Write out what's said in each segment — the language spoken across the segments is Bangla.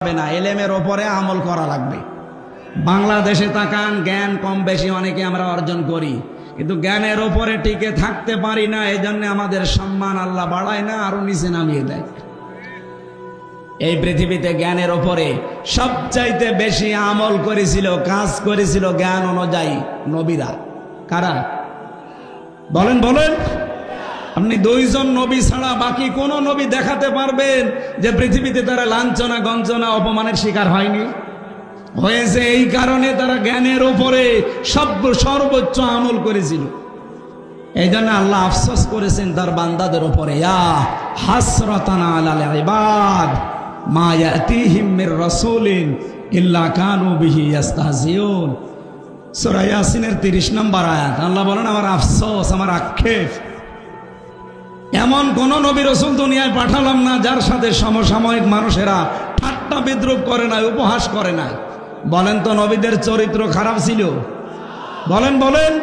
না, এলেমের ওপরে আমল করা লাগবে। বাংলাদেশে তাকান, জ্ঞান কম বেশি অনেকে আমরা অর্জন করি, কিন্তু জ্ঞানের ওপরে টিকে থাকতে পারি না। এই জন্য আমাদের সম্মান আল্লাহ বাড়ায় না, আরো নিচে নামিয়ে দেয়। এই পৃথিবীতে জ্ঞানের ওপরে সবচাইতে বেশি আমল করেছিল, কাজ করেছিল জ্ঞান অনুযায়ী নবীরা। কারা? বলেন বলেন। আপনি দুইজন নবী ছাড়া বাকি কোন নবী দেখাতে পারবেন যে পৃথিবীতে তারা লাঞ্ছনা গঞ্জনা অপমানের শিকার হয়নি? হয়েছে। এই কারণে তারা জ্ঞানের উপরে সর্বোচ্চ আমল করেছিল। এই জন্য আল্লাহ আফসোস করেছেন তার বান্দাদের উপরে, ইয়া হাসরাতান আলাল ইবাদ মা ইয়াতিহিম মির রাসূলিন ইল্লা কানু বিহি ইস্তাহজিউন। সূরা ইয়াসিনের 30 নম্বর আয়াত। আল্লাহ বলেন, আমার আফসোস, আমার আক্ষেপ, এমন কোন নবী রাসূল দুনিয়ায় পাঠালাম না যার সাথে সমসাময়িক মানুষেরা ঠাট্টা বিদ্রুপ করে নাই, উপহাস করে নাই। বলেন তো নবীদের চরিত্র খারাপ ছিল? বলেন বলেন।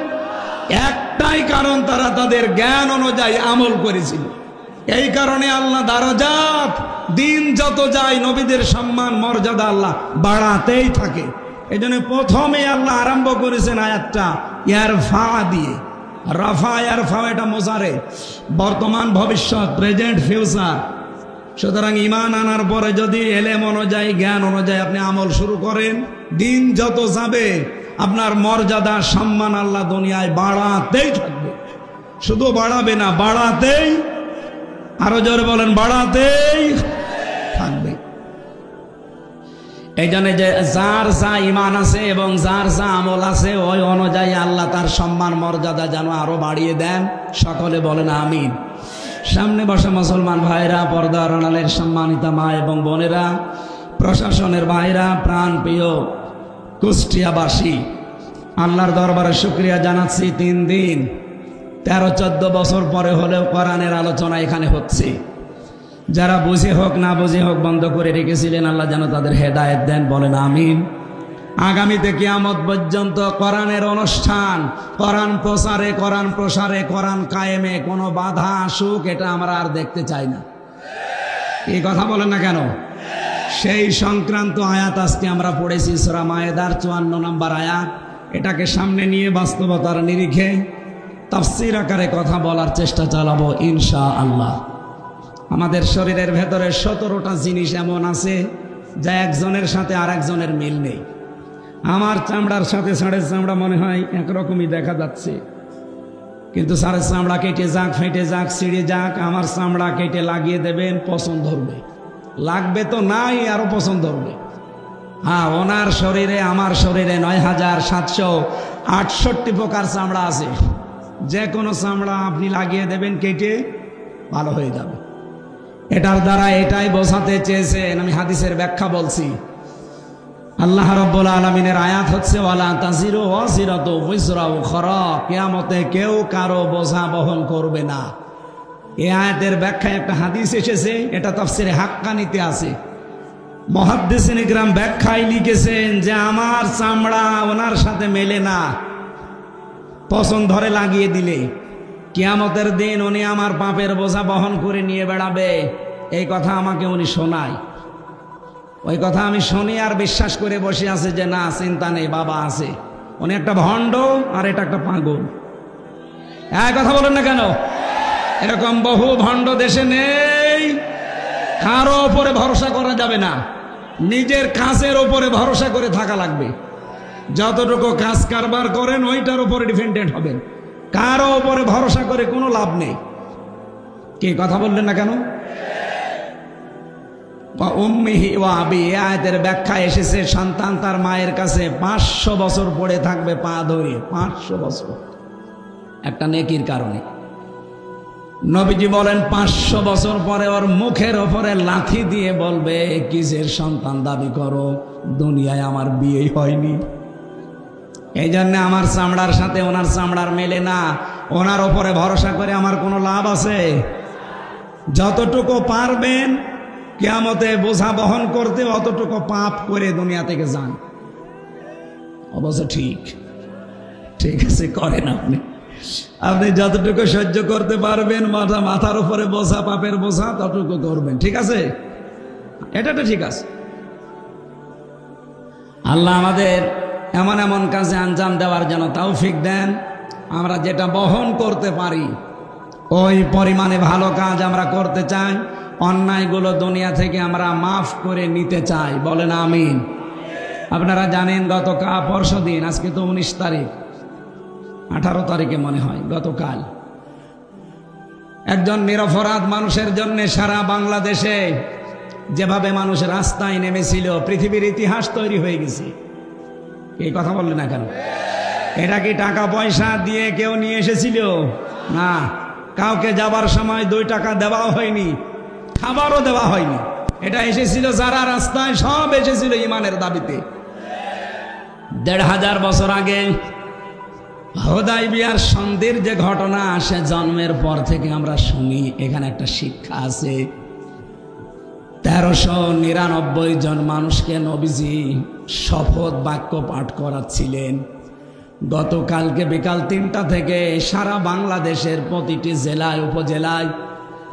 একটাই কারণ, তারা তাদের জ্ঞান অনুযায়ী আমল করেছিল। এই কারণে আল্লাহ দারাজাত, দিন যত যায় নবীদের সম্মান মর্যাদা আল্লাহ বাড়াতেই থাকে। এই জন্য প্রথমে আল্লাহ আরম্ভ করেছেন আয়াতটা ইয়ারফা দিয়ে। রাফা ইয়ারফা এটা মোজারে, বর্তমান ভবিষ্যৎ, প্রেজেন্ট ফিউচার। সুতরাং ঈমান আনার পরে যদি এলেম অনুযায়ী জ্ঞান অনুযায়ী আপনি আমল শুরু করেন, দিন যত যাবে আপনার মর্যাদা সম্মান আল্লাহ দুনিয়ায় বাড়াতেই থাকবে। শুধু বাড়াবে না, বাড়াতেই, আরো জোরে বলেন, বাড়াতেই থাকবে। এই জন্য যে যার যা ঈমান আছে এবং যার যা আমল আছে ওই অনুযায়ী আল্লাহ তার সম্মান মর্যাদা যেন আরো বাড়িয়ে দেন। সকলে বলেন আমিন। সামনে বসা মুসলমান ভাইরা, পর্দার আড়ালের সম্মানিতা মা এবং বোনেরা, প্রশাসনের ভাইরা, প্রাণ প্রিয় কুষ্টিয়াবাসী, আল্লাহর দরবারে শুকরিয়া জানাচ্ছি। 3 দিন 13-14 বছর পরে হলেও কোরআনের আলোচনা এখানে হচ্ছে। যারা বুঝে হোক না বুঝে হোক বন্ধ করে রেখেছিলেন, আল্লাহ যেন তাদের হেদায়েত দেন। বলেন আমিন। আগামীতে কিয়ামত পর্যন্ত কোরআনের অনুষ্ঠান, কোরআন প্রচারে, কোরআন প্রসারে, কোরআন কায়েমে কোনো বাধা আসুক, এটা আমরা আর দেখতে চাই না। এই কথা বলেন না কেন? সেই সংক্রান্ত আয়াত আজকে আমরা পড়েছি সূরা মায়েদার 54 নম্বর আয়াত। এটাকে সামনে নিয়ে বাস্তবতার নিরিখে তাফসীর আকারে কথা বলার চেষ্টা চালাবো ইনশাআল্লাহ। আমাদের শরীরের ভেতরে 17টা জিনিস এমন আছে যা একজনের সাথে আর একজনের মিল নেই। আমার চামড়ার সাথে ষাঁড়ের চামড়া মনে হয় একরকমই দেখা যাচ্ছে, কিন্তু ষাঁড়ের চামড়া কেটে যাক, ফেটে যাক, ছিঁড়ে যাক, আমার চামড়া কেটে লাগিয়ে দেবেন, পছন্দ ধরবে। লাগবে তো নাই, আরো পছন্দ ধরবে। হ্যাঁ, ওনার শরীরে আমার শরীরে 9768 প্রকার চামড়া আছে। যে কোনো চামড়া আপনি লাগিয়ে দেবেন, কেটে ভালো হয়ে যাবে। এটার দ্বারা এটাই বোঝাতে চেয়েছেন, আমি হাদিসের ব্যাখ্যা বলছি। আল্লাহ রাব্বুল আলামিনের আয়াত হচ্ছে ওয়ালা তাজিরু ওয়াজিরাতু উযরা উখরা, কিয়ামতে কেউ কারো বোঝা বহন করবে না। এই আয়াতের ব্যাখ্যায় একটা হাদিস এসেছে, এটা তাফসিরে হাক্কানিতে আছে। মুহাদ্দিসিন ইকরাম ব্যাখ্যায় লিখেছেন যে আমার চামড়া ওনার সাথে মেলে না, পছন্দ ধরে লাগিয়ে দিলে কিয়ামতের দিন উনি আমার পাপের বোঝা বহন করে নিয়ে বেড়াবে। এই কথা আমাকে উনি শোনায়। ওই কথা আমি শুনি আর বিশ্বাস করে বসে আছে যে না, চিন্তা নেই, বাবা আছে। উনি একটা ভণ্ড আর এটা একটা পাগল। এই কথা বলেন না কেন? এরকম বহু ভণ্ড দেশে নেই। কারো ওপরে ভরসা করা যাবে না, নিজের কাজের ওপরে ভরসা করে থাকা লাগবে। যতটুকু কাজ কারবার করেন ওইটার উপরে ডিপেন্ডেন্ট হবেন, কারো ওপরে ভরসা করে কোনো লাভ নেই। কি কথা বললেন না কেন? উম্মিহি ওয়া আবি, আয়াতের ব্যাখ্যা এসেছে সন্তান তার মায়ের কাছে 500 বছর পড়ে থাকবে পা ধরে, 500 বছর, একটা নেকির কারণে। নবীজি বলেন 500 বছর পরে ওর মুখের ওপরে লাথি দিয়ে বলবে, কিসের সন্তান দাবি করো, দুনিয়ায় আমার বিয়েই হয়নি। এই জন্য আমার চামড়ার সাথে ওনার চামড়ার মেলে না। ওনার ওপরে ভরসা করে আমার কোনো লাভ আছে? যতটুকু পারবেন কিয়ামতে বোঝা বহন করতে, অতটুকু পাপ করে দুনিয়া থেকে যান। অবশ্য ঠিক ঠিক আছে, করেন আপনি। আপনি যতটুকু সহ্য করতে পারবেন, মাথার উপরে বোঝা, পাপের বোঝা, ততটুকু করবেন। ঠিক আছে, এটা তো ঠিক আছে। আল্লাহ আমাদের এমন এমন কাজে আঞ্জাম দেওয়ার জন্য তৌফিক দেন, আমরা যেটা বহন করতে পারি ওই পরিমাণে ভালো কাজ আমরা করতে চাই। অন্যায়গুলো দুনিয়া থেকে আমরা মাফ করে নিতে চাই, বলেন আমিন। আপনারা জানেন গতকাল পরশুদিন, আজকে তো 19 তারিখ, 18 তারিখে মনে হয় গতকাল, একজন নিরপরাধ মানুষের জন্য সারা বাংলাদেশে যেভাবে মানুষ রাস্তায় নেমেছিল, পৃথিবীর ইতিহাস তৈরি হয়ে গেছে। এই কথা বললেন না কেন? এটা কি টাকা পয়সা দিয়ে কেউ নিয়ে এসেছিল? না, কাউকে যাবার সময় 2 টাকা দেওয়াও হয়নি, খাবারও দেওয়া হয়নি। এটা এসেছিল যারা রাস্তায়, সব এসেছিল ইমানের দাবিতে। 1500 বছর আগে হুদায়বিয়ার সন্ধির যে ঘটনা আসে, জন্মের পর থেকে আমরা শুনি। এখানে একটা শিক্ষা আছে। 1399 জন মানুষকে নবীজি শপথ বাক্য পাঠ করাচ্ছিলেন। গতকালকে বিকাল 3টা থেকে সারা বাংলাদেশের প্রতিটি জেলায় উপজেলায়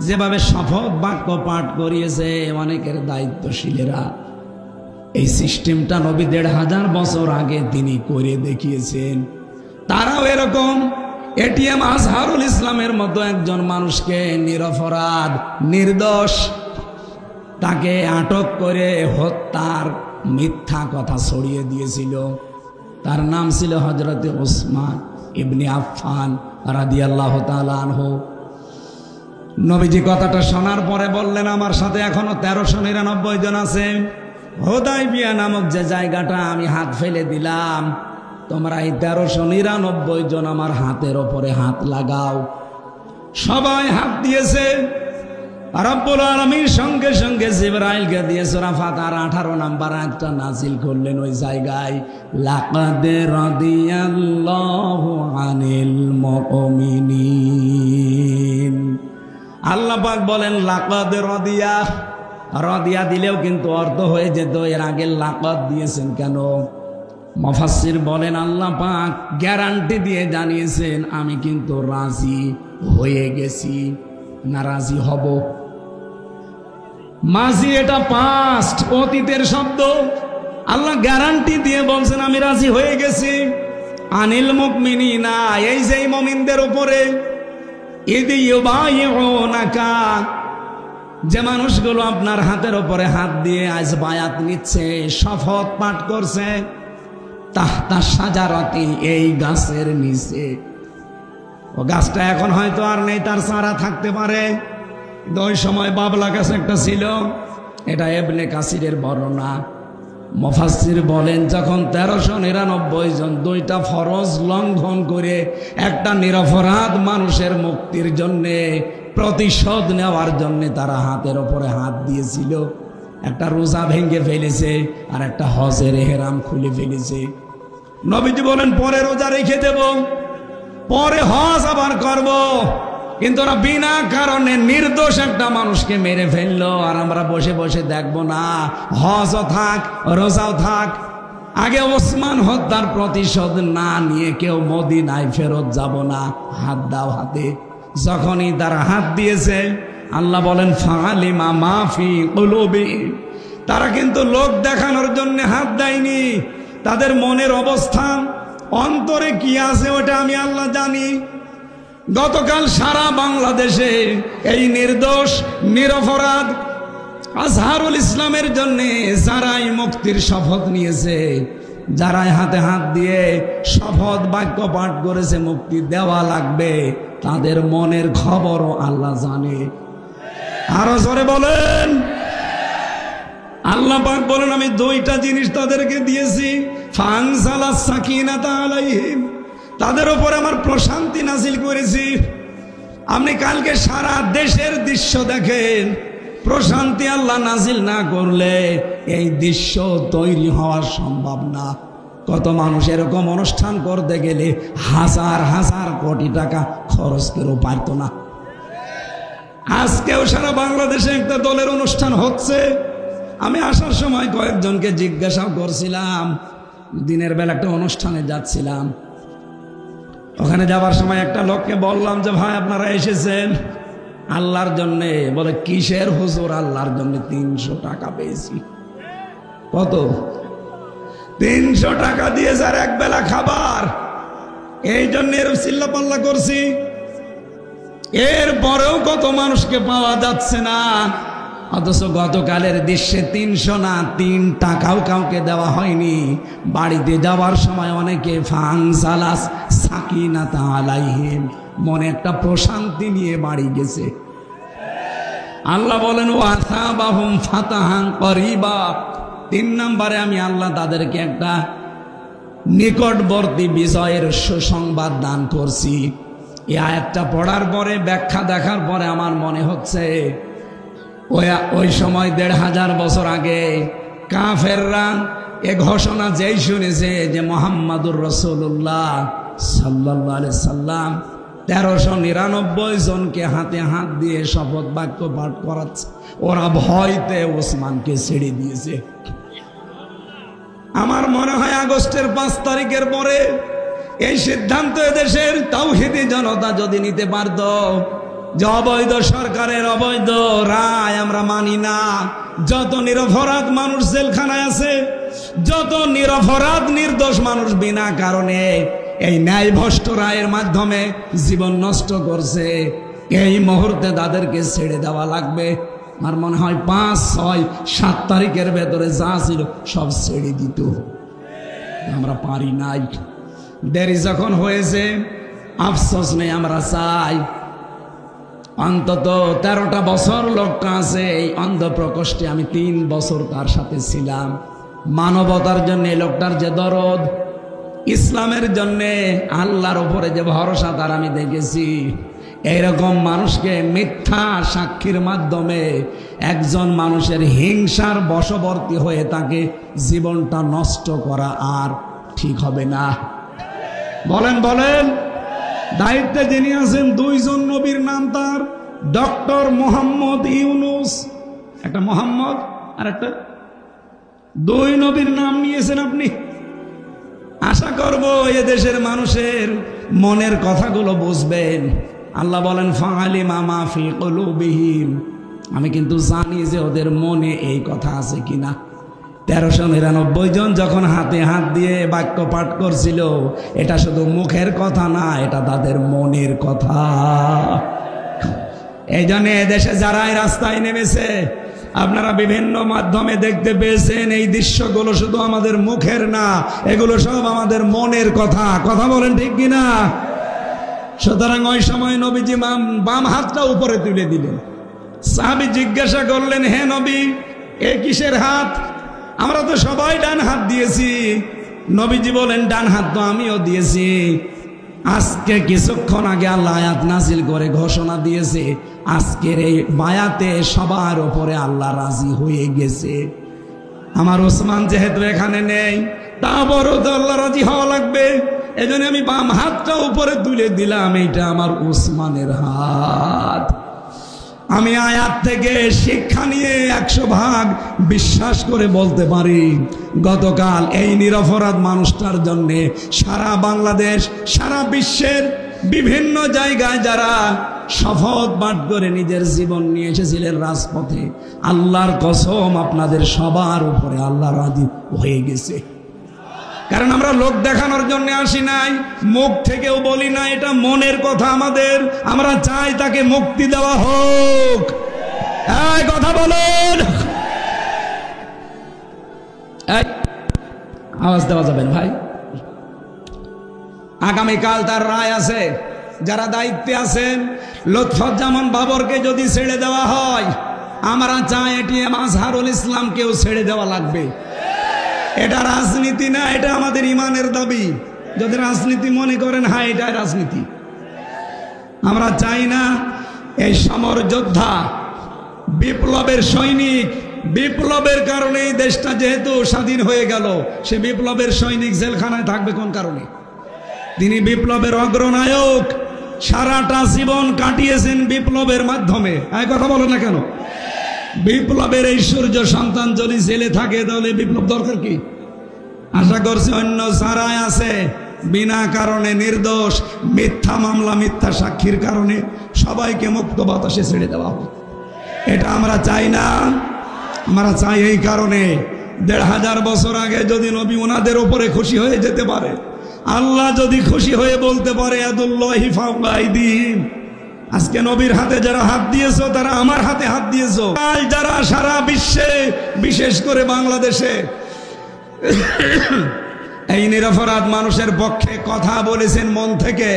যেভাবে শপথ বাক্য পাঠ করিয়েছে অনেকের দায়িত্বশীলেরা, এই সিস্টেমটা নবী 1500 বছর আগে তিনি করে দেখিয়েছেন। তারাও এরকম এটিএম আজহারুল ইসলামের মতো একজন মানুষকে, নিরপরাধ নির্দোষ, তাকে আটক করে হত্যার মিথ্যা কথা ছড়িয়ে দিয়েছিল। তার নাম ছিল হযরতে উসমান ইবনে আফফান রাদিয়াল্লাহু তাআলা আনহু। নবীজি কথাটা শোনার পরে বললেন, আমার সাথে এখনো 1399 জন আছে। হুদায়বিয়া নামক যে জায়গাটা আমি হাত ফেলে দিলাম, তোমরা এই 1399 জন আমার হাতের ওপরে হাত লাগাও। সবাই হাত দিয়েছে। রব্বুল আলামিন সঙ্গে সঙ্গে জিবরাইলকে দিয়ে সূরা ফাতিহার 18 নম্বর আয়াতটা নাযিল করলেন ওই জায়গায়, লাকাদ রাদিয়াল্লাহু আনিল মুমিনিন। আল্লাহ পাক বলেন লাকাদ রাদিয়া। রাদিয়া দিলেও কিন্তু অর্থ হয়ে যেত, এর আগে লাকাদ দিয়েছেন কেন? মুফাসসির বলেন আল্লাহ পাক গ্যারান্টি দিয়ে জানিয়েছেন, আমি কিন্তু রাজি হয়ে গেছি, না রাজি হব। মাজি এটা পাস্ট, অতীতের শব্দ। আল্লাহ গ্যারান্টি দিয়ে বলছেন আমি রাজি হয়ে গেছি। আনিল মুমিনিনা, এই যে মুমিনদের উপরে, ইদি ইউবাইউনাকা, যে মানুষগুলো আপনার হাতের উপরে হাত দিয়ে আজ বায়াত নিচ্ছে, শপথ পাঠ করছে, তাহতা শাজারাতি, এই গাছের নিচে। ও গাছটা এখন হয়তো আর নেই, তার চারা থাকতে পারে, ওই সময় বাবলা গাছ একটা ছিল। এটা ইবনে কাসিরের বর্ণনা। মুফাসসির বলেন যখন 1399 জন 2টা ফরজ লঙ্ঘন করে একটা নিরপরাধ মানুষের মুক্তির জন্যে, প্রতিশোধ নেওয়ার জন্যে তারা হাতের ওপরে হাত দিয়েছিল, একটা রোজা ভেঙে ফেলেছে আর একটা হজের ইহরাম খুলে ফেলেছে। নবীজি বলেন পরে রোজা রেখে দেব, পরে হজ আবার করব। কিন্তু ওরা বিনা কারণে নির্দোষ একটা মানুষকে মেরে ফেললো, আর আমরা বসে বসে দেখবো না? হজও থাক, রোজাও থাক। আগে ওসমান হত্যার প্রতিশোধ না নিয়ে কেউ মদিনায় ফেরত যাব না। হাত দাও হাতে। যখনই তারা হাত দিয়েছে, আল্লাহ বলেন ফালিমা মাফি কুলুবি, তারা কিন্তু লোক দেখানোর জন্য হাত দেয়নি। তাদের মনের অবস্থান, অন্তরে কি আছে ওটা আমি আল্লাহ জানি। গতকাল সারা বাংলাদেশে এই নির্দোষ নিরপরাধ আজহারুল ইসলামের জন্য যারাই মুক্তির শপথ নিয়েছে, যারাই হাতে হাত দিয়ে শপথ বাক্য পাঠ করেছে মুক্তি দেওয়া লাগবে, তাদের মনের খবরও আল্লাহ জানে। আরো জোরে বলেন। আল্লাহ পাক বলেন আমি 2টা জিনিস তাদেরকে দিয়েছি, ফানজালাস সাকিনাতা আলাইহিম, তাদের উপর আমার প্রশান্তি নাজিল করেছি। আপনি কালকে সারা দেশের দৃশ্য দেখেন, প্রশান্তি আল্লাহ নাজিল না করলে এই দৃশ্য তৈরি হওয়া সম্ভব না। কত মানুষ এরকম অনুষ্ঠান করতে গেলে হাজার হাজার কোটি টাকা খরচ করেও পারত না। আজকেও সারা বাংলাদেশে একটা দলের অনুষ্ঠান হচ্ছে। আমি আসার সময় কয়েকজনকে জিজ্ঞাসা করছিলাম, দিনের বেলা একটা অনুষ্ঠানে যাচ্ছিলাম, ওখানে যাবার সময় একটা লোককে বললাম যে ভাই আপনারা এসেছেন আল্লাহর জন্যে? বলে কিসের হুজুর? আল্লাহর জন্য 300 টাকা পেয়েছি। কত? 300 টাকা দিয়ে যার এক বেলা খাবার, এই জন্য এরকম চিল্লাপাল্লা করছি। এরপরেও কত মানুষকে পাওয়া যাচ্ছে না, অথচ গতকালের দৃশ্যে 300 না 3 টাকাও কাউকে দেওয়া হয়নি। বাড়িতে যাওয়ার সময় অনেকে ফানসালাস সাকিনাতা আলাইহিম, মনে একটা প্রশান্তি নিয়ে বাড়ি গেছে। আল্লাহ বলেন ওয়াসাবাহুম ফাতাহান করিবা, 3 নম্বরে আমি আল্লাহ তাদেরকে একটা নিকটবর্তী বিজয়ের সুসংবাদ দান করছি। এই আয়াতটা পড়ার পরে, ব্যাখ্যা দেখার পরে আমার মনে হচ্ছে ওই সময় 1500 বছর আগে কাফেররা এ ঘোষণা যেই শুনেছে যে মুহাম্মাদুর রাসূলুল্লাহ সাল্লাল্লাহু আলাইহি সাল্লাম 1399 জনকে হাতে হাত দিয়ে শপথ বাক্য পাঠ করাচ্ছে, ওরা ভয়তে ওসমানকে ছেড়ে দিয়েছে। আমার মনে হয় আগস্টের 5 তারিখের পরে এই সিদ্ধান্ত এদেশের তাওহীদি জনতা যদি নিতে পারত যে অবৈধ সরকারের অবৈধ রায় আমরা মানি না, যত নিরপরাধ মানুষ জেলখানায় আছে, যত নিরপরাধ নির্দোষ মানুষ বিনা কারণে এই ন্যায়ভ্রষ্ট রায়ের মাধ্যমে জীবন নষ্ট করছে, এই মুহূর্তে তাদেরকে ছেড়ে দেওয়া লাগবে। আমার মনে হয় 5, 6, 7 তারিখের ভেতরে যা ছিল সব ছেড়ে দিত। আমরা পারি নাই, দেরি যখন হয়েছে আফসোস নেই। আমরা চাই অন্তত 13টা বছর লোকটা আছে এই অন্ধ প্রকোষ্ঠে, আমি 3 বছর তার সাথে ছিলাম। মানবতার জন্য লোকটার যে দরদ, ইসলামের জন্যে আল্লাহর উপরে যে ভরসা তার আমি দেখেছি। এইরকম মানুষকে মিথ্যা সাক্ষীর মাধ্যমে একজন মানুষের হিংসার বশবর্তী হয়ে তাকে জীবনটা নষ্ট করা আর ঠিক হবে না। বলেন বলেন। দায়িত্বে যিনি আছেন 2 জন নবীর নাম তার ডক্টর মোহাম্মদ ইউনুস, একটা মোহাম্মদ আর একটা 2 নবীর নাম নিয়েছেন আপনি। আশা করব এদেশের মানুষের মনের কথাগুলো বুঝবেন। আল্লাহ বলেন ফাআলিমা মা ফি কুলুবিহিম, আমি কিন্তু জানি যে ওদের মনে এই কথা আছে কিনা। 1399 জন যখন হাতে হাত দিয়ে বাক্য পাঠ করছিল, এটা শুধু মুখের কথা না, এটা তাদের মনের কথা। এই জন্য এদেশে যারা এই রাস্তায় নেমেছে, আপনারা বিভিন্ন মাধ্যমে দেখতে পেয়েছেন, এই দৃশ্যগুলো শুধু আমাদের মুখের না, এগুলো সব আমাদের মনের কথা। কথা বলেন ঠিক কিনা? সুতরাং ওই সময় নবীজি বাম হাতটা উপরে তুলে দিলেন। সাহাবী জিজ্ঞাসা করলেন, হে নবী, এ কিসের হাত? আমরা তো সবাই ডান হাত দিয়েছি। নবীজি বলেন, ডান হাত তো আমিও দিয়েছি। আজকে কিছুক্ষণ আগে আল্লাহ আয়াত নাজিল করে ঘোষণা দিয়েছে, আজকের এই বায়াতে সবার উপরে আল্লাহ রাজি হয়ে গেছে। আমার ওসমান যেহেতু এখানে নেই, তারপরও তো আল্লাহ রাজি হওয়া লাগবে। এজন্য আমি বাম হাতটা উপরে তুলে দিলাম, এইটা আমার ওসমানের হাত। আমি আয়াত থেকে শিক্ষা নিয়ে 100 ভাগ বিশ্বাস করে বলতে পারি, গতকাল এই নিরপরাধ মানুষটার জন্যে সারা বাংলাদেশ, সারা বিশ্বের বিভিন্ন জায়গায় যারা শপথ পাঠ করে নিজের জীবন নিয়ে এসেছিলেন রাজপথে, আল্লাহর কসম আপনাদের সবার উপরে আল্লাহ রাজি হয়ে গেছে। কারণ আমরা লোক দেখানোর জন্য আসি নাই, মুখ থেকেও বলি না, এটা মনের কথা আমাদের। আমরা চাই তাকে মুক্তি দেওয়া হোক। এই কথা বলুন, আওয়াজ দেওয়া যাবেন ভাই। আগামীকাল তার রায় আছে। যারা দায়িত্বে আছেন, লুৎফুজ্জামান বাবরকে যদি ছেড়ে দেওয়া হয়, আমরা চাই এটিএম আজহারুল ইসলামকেও ছেড়ে দেওয়া লাগবে। এটা রাজনীতি না, এটা আমাদের ইমানের দাবি। যদি রাজনীতি মনে করেন, হ্যাঁ এটা রাজনীতি। আমরা চাই না এই সমর যোদ্ধা, বিপ্লবের সৈনিক, বিপ্লবের কারণে দেশটা যেহেতু স্বাধীন হয়ে গেল, সে বিপ্লবের সৈনিক জেলখানায় থাকবে কোন কারণে? তিনি বিপ্লবের অগ্রনায়ক, সারাটা জীবন কাটিয়েছেন বিপ্লবের মাধ্যমে। এই কথা বলো না কেন? বিপ্লবের এই সূর্য সন্তান যদি জেলে থাকে, তাহলে বিপ্লব দরকার কি? আশা করছি অন্য যারাই আছে বিনা কারণে নির্দোষ, মিথ্যা মামলা, মিথ্যা সাক্ষীর কারণে সবাইকে মুক্ত বাতাসে ছেড়ে দেওয়া হবে। এটা আমরা চাই না। আমরা চাই এই কারণে 1500 বছর আগে যদি নবী ওনাদের উপরে খুশি হয়ে যেতে পারে, আল্লাহ যদি খুশি হয়ে বলতে পারে ইয়াদুল্লাহি ফাওকা আইদিহিম, আজকে নবীর হাতে যারা হাত দিয়েছো তারা আমার হাতে হাত দিয়েছো। যারা সারা বিশ্বে বিশেষ করে বাংলাদেশে এই নিরপরাধ মানুষের পক্ষে কথা বলেছেন মন থেকে,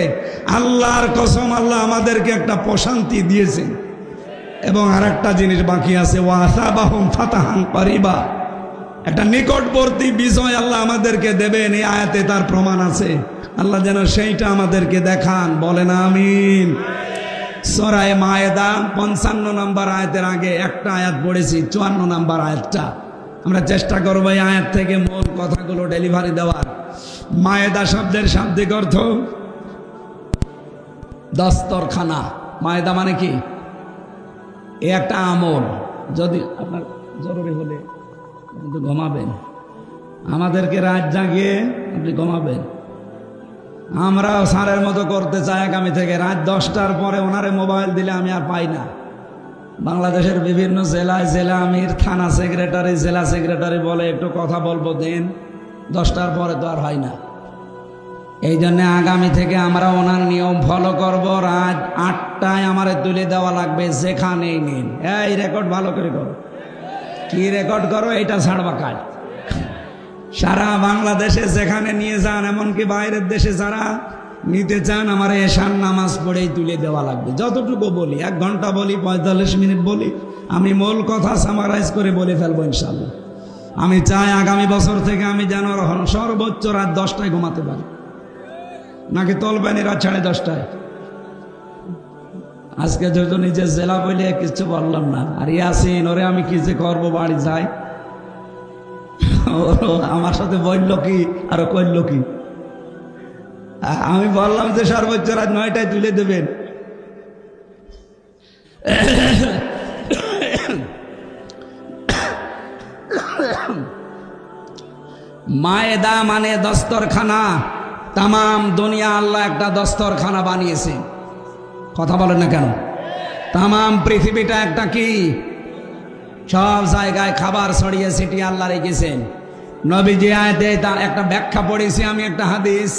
আল্লাহর কসম আল্লাহ আমাদেরকে একটা প্রশান্তি দিয়েছেন। এবং আর একটা জিনিস বাকি আছে, ওয়াসাবাহুম ফাতাহান করিবা, একটা নিকটবর্তী বিজয় আল্লাহ আমাদেরকে দেবেন, এই আয়াতে তার প্রমাণ আছে। আল্লাহ যেন সেইটা আমাদেরকে দেখান, বলেন আমিন। সূরা মায়েদা 55 নম্বর আয়াতের আগে একটা আয়াত পড়েছি, 54 নম্বর আয়াতটা আমরা চেষ্টা করবো এই আয়াত থেকে মূল কথাগুলো ডেলিভারি দেওয়ার। মায়েদা শব্দের শাব্দিক অর্থ দস্তরখানা। মায়েদা মানে কি? এ একটা আমল। যদি আপনার জরুরি হলে কিন্তু ঘুমাবেন, আমাদেরকে রাত জাগিয়ে আপনি ঘুমাবেন। আমরাও সারের মতো করতে চাই আগামী থেকে, রাত 10টার পরে ওনারে মোবাইল দিলে আমি আর পাই না। বাংলাদেশের বিভিন্ন জেলায় জেলা আমির, থানা সেক্রেটারি, জেলা সেক্রেটারি বলে একটু কথা বলবো দিন, 10টার পরে তো আর হয় না। এই জন্য আগামী থেকে আমরা ওনার নিয়ম ফলো করব, রাত 8টায় আমারে তুলে দেওয়া লাগবে, যেখানেই নিন। এই রেকর্ড ভালো করে করো, কি রেকর্ড করো এটা ছাড়বা কাজ। সারা বাংলাদেশে যেখানে নিয়ে যান, এমনকি বাইরের দেশে যারা নিতে চান, আমার এশার নামাজ পড়েই তুলে দেওয়া লাগবে। যতটুকু বলি, 1 ঘন্টা বলি, 45 মিনিট বলি, আমি মূল কথা সামারাইজ করে বলে ফেলবো ইনশাল্লাহ। আমি চাই আগামী বছর থেকে আমি যেন সর্বোচ্চ রাত 10টায় ঘুমাতে পারি, নাকি তলবানি রাত 10:30টায়। আজকে যেহেতু নিজের জেলা বলে কিছু বললাম না, আর ইয়াসিন ওরে আমি কি যে করবো, বাড়ি যাই আমার সাথে বলল কি আর কইল কি। আমি বললাম যে সর্বোচ্চ রাত 9টায় তুলে দেবেন। মায়েদা মানে দস্তরখানা। তামাম দুনিয়া আল্লাহ একটা দস্তরখানা বানিয়েছে। কথা বলেন না কেন? তামাম পৃথিবীটা একটা কি, সব জায়গায় খাবার ছড়িয়ে ছিটিয়ে আল্লাহ রেখেছেন। নবীজি আয়াতে তার একটা ব্যাখ্যা পড়েছি আমি, একটা হাদিস।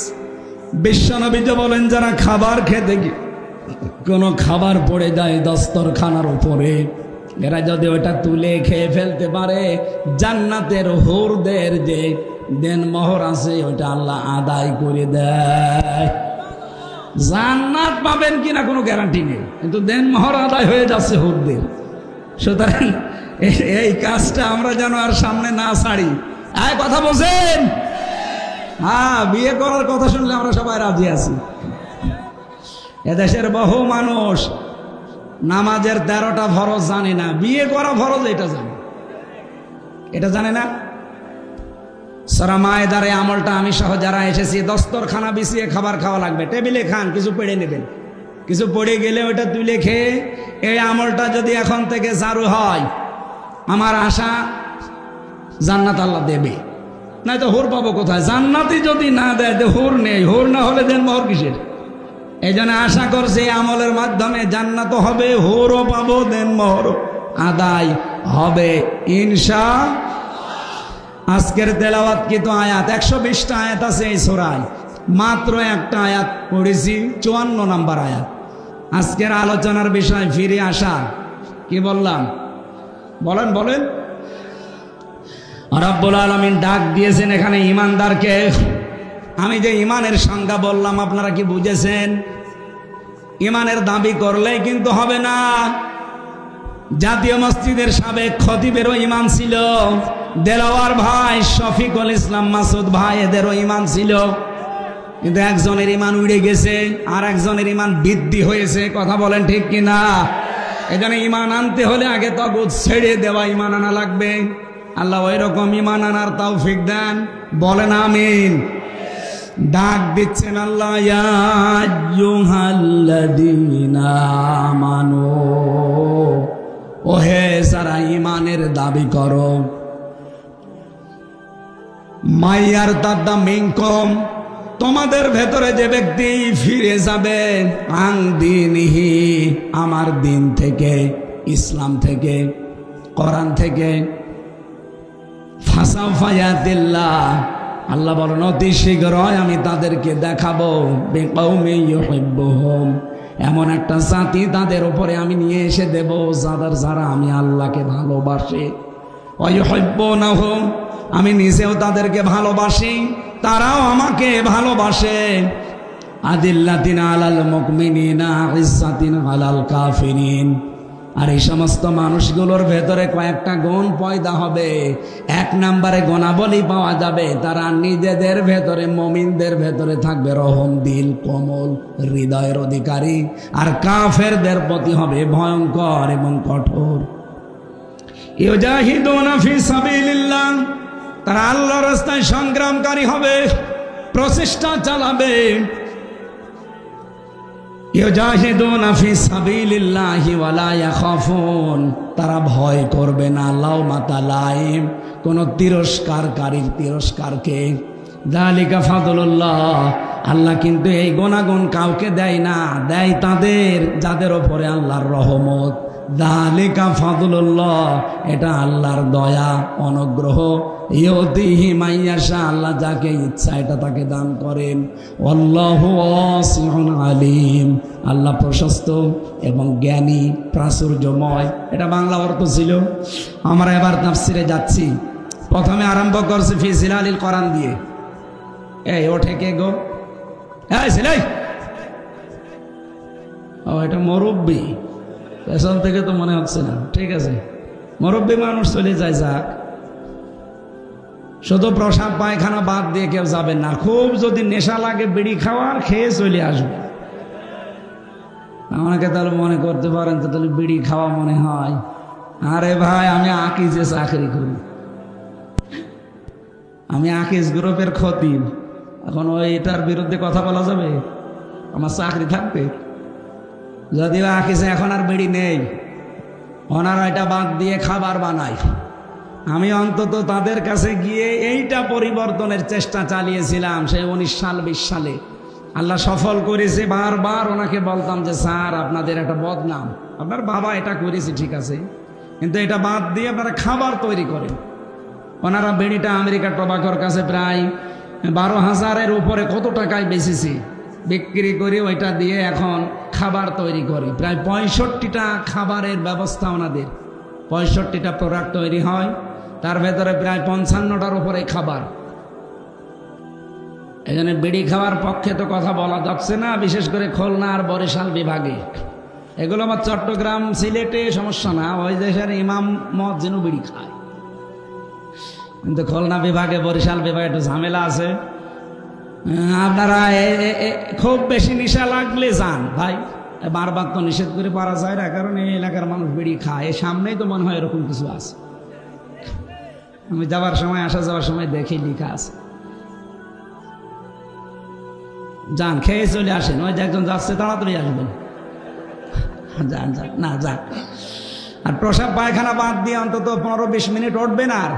বিশ্ব নবীজি বলেন, যারা খাবার খেতে কোনো খাবার পড়ে যায় দস্তরখানার উপরে, এরা যদি ওটা তুলে খেয়ে ফেলতে পারে, জান্নাতের হুরদের যে দেনমোহর আছে ওটা আল্লাহ আদায় করে দেয়। জান্নাত পাবেন কিনা কোনো গ্যারান্টি নেই, কিন্তু দেনমোহর আদায় হয়ে যাচ্ছে হুরদের। সুতরাং এই কাজটা আমরা যেন আর সামনে না ছাড়ি। কথা বলছেন? হ্যাঁ, বিয়ে করার কথা শুনলে আমরা সবাই রাজি আছি। এদেশের বহু মানুষ নামাজের 13টা ফরজ জানে না, বিয়ে করা ফরজ এটা জানে, এটা জানে না। সূরা মায়েদার এই আমলটা আমি সহ যারা এসেছি, দস্তরখানা বিছিয়ে খাবার খাওয়া লাগবে, টেবিলে খান, কিছু পেড়ে নেবেন, কিছু পড়ে গেলে ওটা তুলে খেয়ে, এই আমলটা যদি এখন থেকে চালু হয়, আমার আশা জান্নাত আল্লাহ দেবে। নাই তো হুর পাবো কোথায়? জান্নাতই যদি না দেয় তো হুর নেই, হুর না হলে দেন মোহর কিসের? এই জন্য আশা করছে আমলের মাধ্যমে জান্নাত হবে, হুরও পাবো, দেন মোহর আদায় হবে ইনশাআল্লাহ। আজকের তেলাওয়াত কিন্তু আয়াত 120টা আয়াত আছে এই সূরায়, মাত্র একটা আয়াত পড়েছি, 54 নম্বর আয়াত। আজকের আলোচনার বিষয় ফিরে আসা। কি বললাম? বলেন বলেন। রব্বুল আলামিন ডাক দিয়েছেন এখানে ইমানদারকে। আমি যে ইমানের সংজ্ঞা বললাম আপনারা কি বুঝেছেন? ইমানের দাবি করলেই কিন্তু হবে না। জাতীয় মসজিদের সাবেক খতিবেরও ইমান ছিল, দেলাওয়ার ভাই শফিকুল ইসলাম মাসুদ ভাই এদেরও ইমান ছিল, কিন্তু একজনের ইমান উড়ে গেছে আর একজনের ইমান বৃদ্ধি হয়েছে। কথা বলেন ঠিক কিনা? এজন্য ইমান আনতে হলে আগে তাগুত ছেড়ে দেওয়া ইমান আনা লাগবে। আল্লাহ ওই রকম ইমান আনার তৌফিক দেন, বলেন আমিন। ডাক দিচ্ছেন আল্লাহ, ইয়া আইয়ুহাল্লাযীনা আমানু, ওহে যারা ইমানের দাবি করো, মাইয়ার তাদ্দা মিনকুম, তোমাদের ভেতরে যে ব্যক্তি ফিরে যাবে, আন দীনিহি, আমার দিন থেকে, ইসলাম থেকে, কোরআন থেকে, ফাসাউফা ইয়াতিল্লাহ, আল্লাহ বলেন অতি শীঘ্রই আমি তাদেরকে দেখাবো বিকৌমি ইউহিব্বুহুম, এমন একটা জাতি তাদের উপরে আমি নিয়ে এসে দেব যারা আমি আল্লাহকে ভালোবাসে। ওয়া ইউহিব্বুনাহুম, আমি নিজেও তাদেরকে ভালোবাসি, তারাও আমাকে ভালোবাসে। আদিল্লাতিন আলাল মুমিনিনা ইজ্জাতিন আলাল কাফিরিন। আর এই সমস্ত মানুষগুলোর ভেতরে কয়েকটা গুণ পয়দা হবে। এক নম্বরে গুণাবলী পাওয়া যাবে, তারা নিজেদের ভেতরে, মুমিনদের ভেতরে থাকবে রহম দিল, কোমল হৃদয়ের অধিকারী। আর কাফেরদের প্রতি হবে ভয়ঙ্কর এবং কঠোর। ইউজাহিদুনা ফি সাবিলিল্লাহ, তারা আল্লাহর রাস্তায় সংগ্রামকারী হবে, প্রচেষ্টা চালাবে। ইউজাহিদুনা ফি সাবিলিল্লাহি ওয়া লা ইয়াখাফুন, তারা ভয় করবে না লাউমাতা লাইম, কোন তিরস্কারকারীর তিরস্কারকে। যালিকা ফাদলুল্লাহ, আল্লাহ কিন্তু এই গুণাগুণ কাউকে দেয় না, দেয় তাদের যাদের উপরে আল্লাহর রহমত। যালিকা ফাদলুল্লাহ, এটা আল্লাহর দয়া অনুগ্রহ। ইউতিহি মাইয়াশা, আল্লাহ যাকে ইচ্ছা এটা তাকে দান করেন। আল্লাহু ওয়াসিউন আলিম, আল্লাহ প্রশস্ত এবং জ্ঞানী, প্রাচুর্যময়। এটা বাংলা অর্থ ছিল। আমরা এবার তাফসিরে যাচ্ছি। প্রথমে আরম্ভ করছি ফি জিলালিল কোরআন দিয়ে। এই ওঠে কে গো? এই সিলাই, ও এটা মুরব্বি, পেছন থেকে তো মনে হচ্ছে না। ঠিক আছে, মুরব্বি মানুষ চলে যায়, যাক। শুধু প্রসাব পায়খানা বাদ দিয়ে কেউ যাবেন না। খুব যদি নেশা লাগে বিড়ি খাওয়ার, খেয়ে চলে আসবে। আমাকে তাহলে মনে করতে পারেন তো তাহলে বিড়ি খাওয়া মনে হয়। আরে ভাই, আমি আকিজে চাকরি করি, আমি আকিজ গ্রুপের খতিব। এখন ওই এটার বিরুদ্ধে কথা বলা যাবে? আমার চাকরি থাকবে। যদিও আকিজে এখন আর বিড়ি নেই, ওনারা এটা বাদ দিয়ে খাবার বানায়। আমি অন্তত তাদের কাছে গিয়ে এইটা পরিবর্তনের চেষ্টা চালিয়েছিলাম সেই 19 সাল 20 সালে। আল্লাহ সফল করেছে। বারবার ওনাকে বলতাম যে স্যার, আপনাদের একটা বদনাম, আপনার বাবা এটা করেছে ঠিক আছে, কিন্তু এটা বাদ দিয়ে আপনারা খাবার তৈরি করেন। ওনারা বিড়িটা আমেরিকার টোবাকোর কাছে প্রায় 12,000-এর উপরে কত টাকায় বেচেছি, বিক্রি করি। ওইটা দিয়ে এখন খাবার তৈরি করি। প্রায় 65টা খাবারের ব্যবস্থা ওনাদের, 65টা প্রোডাক্ট তৈরি হয়। তার ভেতরে প্রায় 55টার উপরে খাবার। এই জন্য বিড়ি খাওয়ার পক্ষে তো কথা বলা যাচ্ছে না, বিশেষ করে খুলনা আর বরিশাল বিভাগে। এগুলো আমার চট্টগ্রাম, সিলেটে সমস্যা না, ওই দেশের ইমাম মুয়াজ্জিনও বিড়ি খায়। কিন্তু খুলনা বিভাগে, বরিশাল বিভাগে একটু ঝামেলা আছে। আপনারা খুব বেশি নেশা লাগলে যান ভাই, বারবার তো নিষেধ করে পারা যায় না, কারণ এই এলাকার মানুষ বিড়ি খায়। সামনেই তো মনে হয় এরকম কিছু আছে। আমি যাওয়ার সময়, আসা যাওয়ার সময় দেখি লেখা আছে। যান, খেয়ে চলে আসেন। ওই যে একজন যাচ্ছে, তাড়াতাড়ি আসবেন। যান যান, না যান। আর প্রসাব পায়খানা বাদ দিয়ে অন্তত 15-20 মিনিট উঠবেন। আর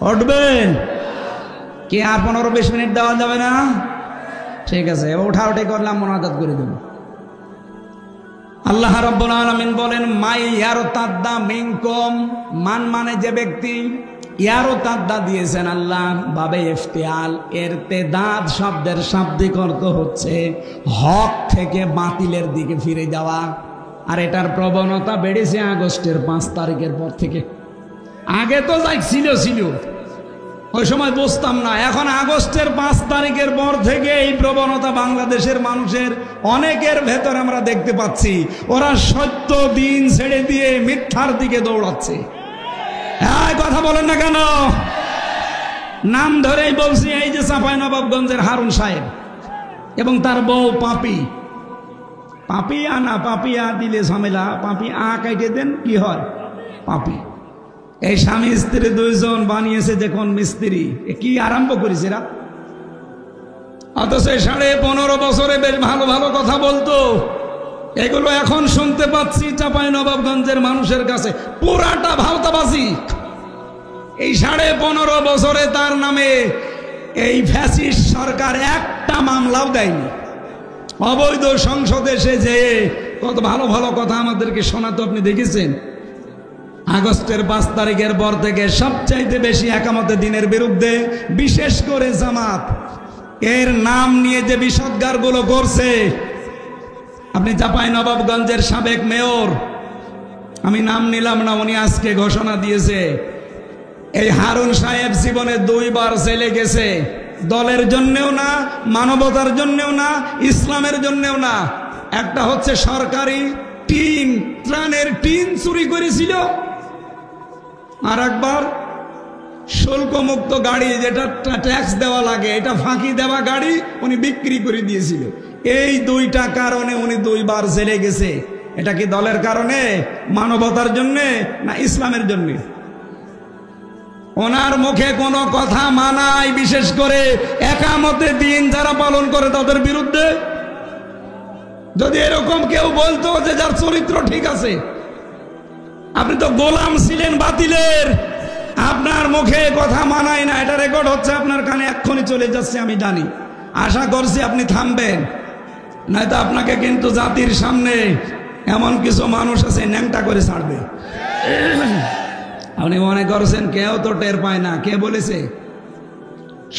উঠবেন কি? আর 15-20 মিনিট দেওয়া যাবে না? ঠিক আছে, ওঠা উঠে করলাম, মোনাজাত করে দেব। আল্লাহ রাব্বুল আলামিন বলেন, মাই ইয়ারতাদ্দা মিনকুম, মান মানে যে ব্যক্তি, ইয়ারতাদ্দা দিয়েছেন আল্লাহ বাবে ইফতিয়াল। ইরতিদাদ শব্দের শাব্দিক অর্থ হচ্ছে হক থেকে বাতিলের দিকে ফিরে যাওয়া। আর এটার প্রবণতা বেড়েছে আগস্টের 5 তারিখের পর থেকে। আগে তো যাই ছিল, ওই সময় বুঝতাম না। এখন আগস্টের 5 তারিখের পর থেকে এই প্রবণতা বাংলাদেশের মানুষের অনেকের ভেতর আমরা দেখতে পাচ্ছি। ওরা সত্য দিন ছেড়ে দিয়ে মিথ্যার দিকে দৌড়াচ্ছে। কথা বলেন না কেন? নাম ধরেই বলছি। এই যে চাঁপাইনবাবগঞ্জের হারুন সাহেব এবং তার বউ পাপি। পাপিয়া না, পাপিয়া দিলে ঝামেলা, পাপি আ কাইটে দেন, কি হয়? পাপি। এই স্বামী স্ত্রী দুইজন বানিয়েছে যে কোন মিস্ত্রি, কি আরম্ভ করেছে এরা। অথচ 15.5 বছরে বেশ ভালো ভালো কথা বলতো। এগুলো এখন শুনতে পাচ্ছি চাঁপাইনবাবগঞ্জের মানুষের কাছে পুরাটা ভাওতাবাজি। এই 15.5 বছরে তার নামে এই ফ্যাসিস্ট সরকার একটা মামলাও দেয়নি। অবৈধ সংসদে এসে যে কত ভালো ভালো কথা আমাদেরকে শোনাতো, আপনি দেখেছেন? আগস্টের 5 তারিখের পর থেকে সবচাইতে বেশি একামতে দিনের বিরুদ্ধে, বিশেষ করে জামাত এর নাম নিয়ে যে বিষোদ্গারগুলো করছে। আপনি চাঁপাইনবাবগঞ্জের সাবেক মেয়র, আমি নাম নিলাম না, উনি আজকে ঘোষণা দিয়েছে এই হারুন সাহেব জীবনে 2 বার জেলে গেছে। দলের জন্যেও না, মানবতার জন্যেও না, ইসলামের জন্যেও না। একটা হচ্ছে সরকারি টিন, ত্রাণের টিন চুরি করেছিল, আর একবার শুল্কমুক্ত গাড়ি, যেটা ট্যাক্স দেওয়া লাগে, এটা ফাঁকি দেওয়া গাড়ি উনি বিক্রি করে দিয়েছিল। এই 2টা কারণে উনি 2 বার জেলে গেছে। এটা কি দলের কারণে, মানবতার জন্যে, না ইসলামের জন্যে? ওনার মুখে কোনো কথা মানায়, বিশেষ করে একামতে দিন যারা পালন করে তাদের বিরুদ্ধে। যদি এরকম কেউ বলতো যে যার চরিত্র ঠিক আছে, আপনি তো গোলাম ছিলেন বাতিলের, আপনার মুখে কথা মানায় না, এটা রেকর্ড হচ্ছে আপনার কানে, এক্ষুনি চলে যাচ্ছে আমি জানি। আশা করছি আপনি থামবেন, নয়তো আপনাকে কিন্তু জাতির সামনে এমন কিছু মানুষ আছে ন্যাংটা করে ছাড়বে। আপনি মনে করছেন কেউ তো টের পায় না? কে বলেছে?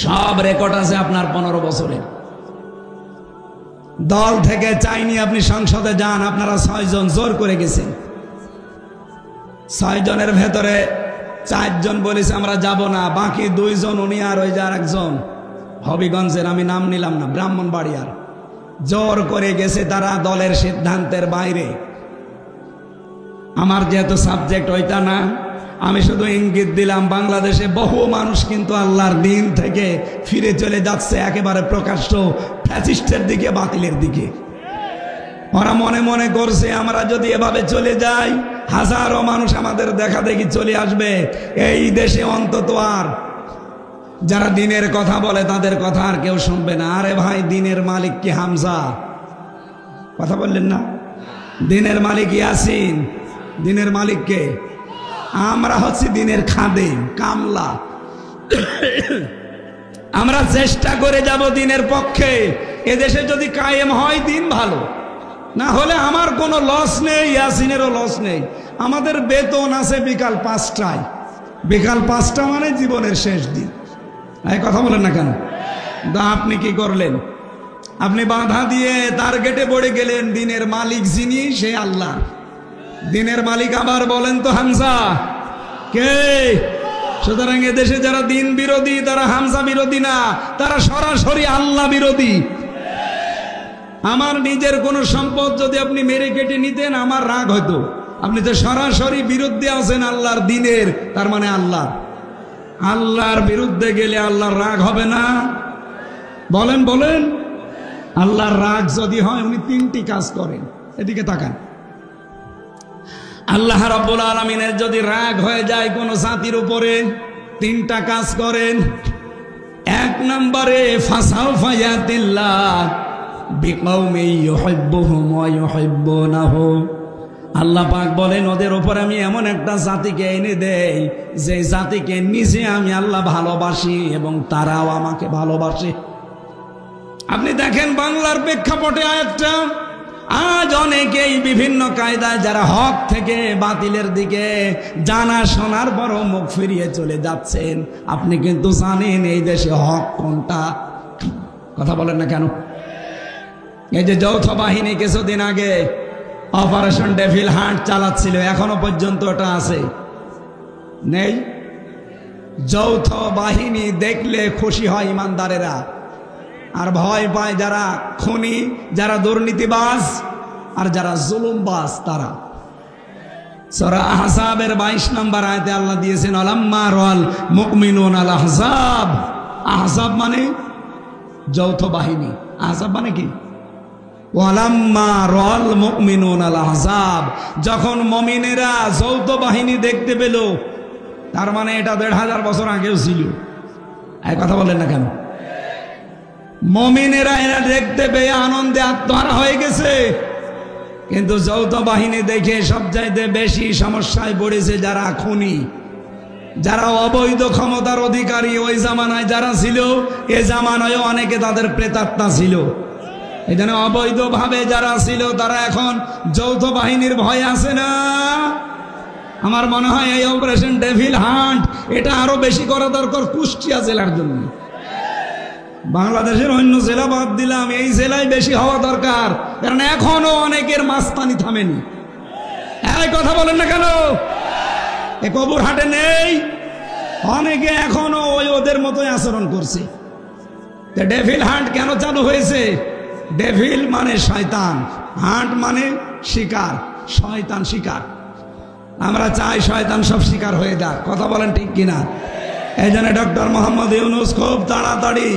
সব রেকর্ড আছে আপনার 15 বছরের। দল থেকে চাইনি আপনি সংসদে যান, আপনারা 6 জন জোর করে গেছেন। 6 জনের ভেতরে 4 জন বলেছে আমরা যাব না, বাকি 2 জন, উনি আর ওই যে আরেকজন হবিগঞ্জের, আমি নাম নিলাম না, ব্রাহ্মণবাড়িয়ার, জোর করে গেছে তারা দলের সিদ্ধান্তের বাইরে। আমার যেহেতু সাবজেক্ট ওইটা না, আমি শুধু ইঙ্গিত দিলাম বাংলাদেশে বহু মানুষ কিন্তু আল্লাহর দিন থেকে ফিরে চলে যাচ্ছে একেবারে প্রকাশ্য ফ্যাসিস্টের দিকে, বাতিলের দিকে। ওরা মনে মনে করছে আমরা যদি এভাবে চলে যাই, হাজারো মানুষ আমাদের দেখা দেখি চলে আসবে। এই দেশে অন্তত আর যারা দিনের কথা বলে তাদের কথা আর কেউ শুনবে না। আরে ভাই, দিনের মালিক কি হামজা? কথা বললেন না? দিনের মালিক ইয়াসিন, দিনের মালিক কে? আমরা হচ্ছে দিনের খাদেম, কামলা। আমরা চেষ্টা করে যাব দিনের পক্ষে। এদেশে যদি কায়েম হয় দিন ভালো, না হলে আমার কোনো লস নেই, ইয়াসিনেরও লস নেই। আমাদের বেতন আছে বিকাল 5টায়। বিকাল 5টা মানে জীবনের শেষ দিন। এই কথা বলেন না কেন? আপনি কি করলেন? আপনি বাধা দিয়ে টার্গেটে পড়ে গেলেন। দিনের মালিক যিনি, সে আল্লাহ। দিনের মালিক আবার বলেন তো হামজা কে? সুতরাং এদেশে যারা দিন বিরোধী তারা হামজা বিরোধী না, তারা সরাসরি আল্লাহ বিরোধী। আমার নিজের কোন সম্পদ যদি আপনি মেরে কেটে নিতেন আমার রাগ হতো। আপনি তো সরাসরি বিরুদ্ধে আছেন আল্লাহর দিনের, তার মানে আল্লাহর বিরুদ্ধে গেলে আল্লাহর রাগ হবে না? বলেন বলেন। আল্লাহর রাগ যদি হয় উনি 3টি কাজ করেন। এদিকে তাকান। আল্লাহ রাব্বুল আলামিনের যদি রাগ হয়ে যায় কোন জাতির উপরে, 3টা কাজ করেন। 1 নম্বরে ফাসাউফা ইয়াতিল্লাহ বিকৌমিন ইউহিব্বুহুম ওয়া ইউহিব্বুনাহু। আল্লাহ পাক বলেন ওদের উপর আমি এমন একটা জাতিকে এনে দেই যে জাতিকে নিজে আমি আল্লাহ ভালোবাসি এবং তারাও আমাকে ভালোবাসে। আপনি দেখেন বাংলার প্রেক্ষাপটে আয়াতটা, আজ অনেকেই বিভিন্ন কায়দায় যারা হক থেকে বাতিলের দিকে জানা শোনার পরও মুখ ফিরিয়ে চলে যাচ্ছেন। আপনি কিন্তু জানেন এই দেশে হক কোনটা? কথা বলেন না কেন? এই যে যৌথ বাহিনী কিছুদিন আগে অপারেশন ডেভিল হান্ট চালাচ্ছিল, এখনো পর্যন্ত ওটা আছে নেই? যৌথ বাহিনী দেখলে খুশি হয় ইমানদারেরা, আর ভয় পায় যারা খুনি, যারা দুর্নীতিবাজ, আর যারা জুলুমবাজ তারা। সূরা আহজাবের 22 নম্বর আয়াতে আল্লাহ দিয়েছেন আলাম্মা রাল মুমিনুন আল আহজাব। আহজাব মানে যৌথ বাহিনী। আহজাব মানে কি? ওয়ালাম্মা রাল মুমিনুন আল আহজাব, যখন মুমিনেরা যৌথ বাহিনী দেখতে পেল, তার মানে এটা 1500 বছর আগেও ছিল। এই কথা বলেন না কেন? মুমিনেরা এরা দেখতে পেয়ে আনন্দে আত্মহারা হয়ে গেছে। কিন্তু যৌথ বাহিনী দেখে সবচাইতে বেশি সমস্যায় পড়েছে যারা খুনি, যারা অবৈধ ক্ষমতার অধিকারী। ওই জামানায় যারা ছিল, এ জামানায়ও অনেকে তাদের প্রেতাত্মা ছিল। এই জন্য অবৈধভাবে যারা ছিল তারা এখন যৌথ বাহিনীর ভয় আছে না? আমার মনে হয় এই অপারেশন ডেভিল হান্ট এটা আরো বেশি করা দরকার কুষ্টিয়া জেলার জন্য। বাংলাদেশের অন্য জেলা বাদ দিলাম, এই জেলায় বেশি হওয়া দরকার, কারণ এখনো অনেকের মাস্তানি থামেনি। এই কথা বলেন না কেন? এ কবর হাটে নেই, অনেকে এখনো ওই ওদের মতোই আচরণ করছে। ডেভিল হান্ট কেন চালু হয়েছে? ডেভিল মানে শয়তান, হান্ট মানে শিকার, শয়তান শিকার। আমরা চাই শয়তান সব শিকার হয়ে যাক। কথা বলেন ঠিক কিনা? এই জন্য ডক্টর মোহাম্মদ ইউনূস খুব তাড়াতাড়ি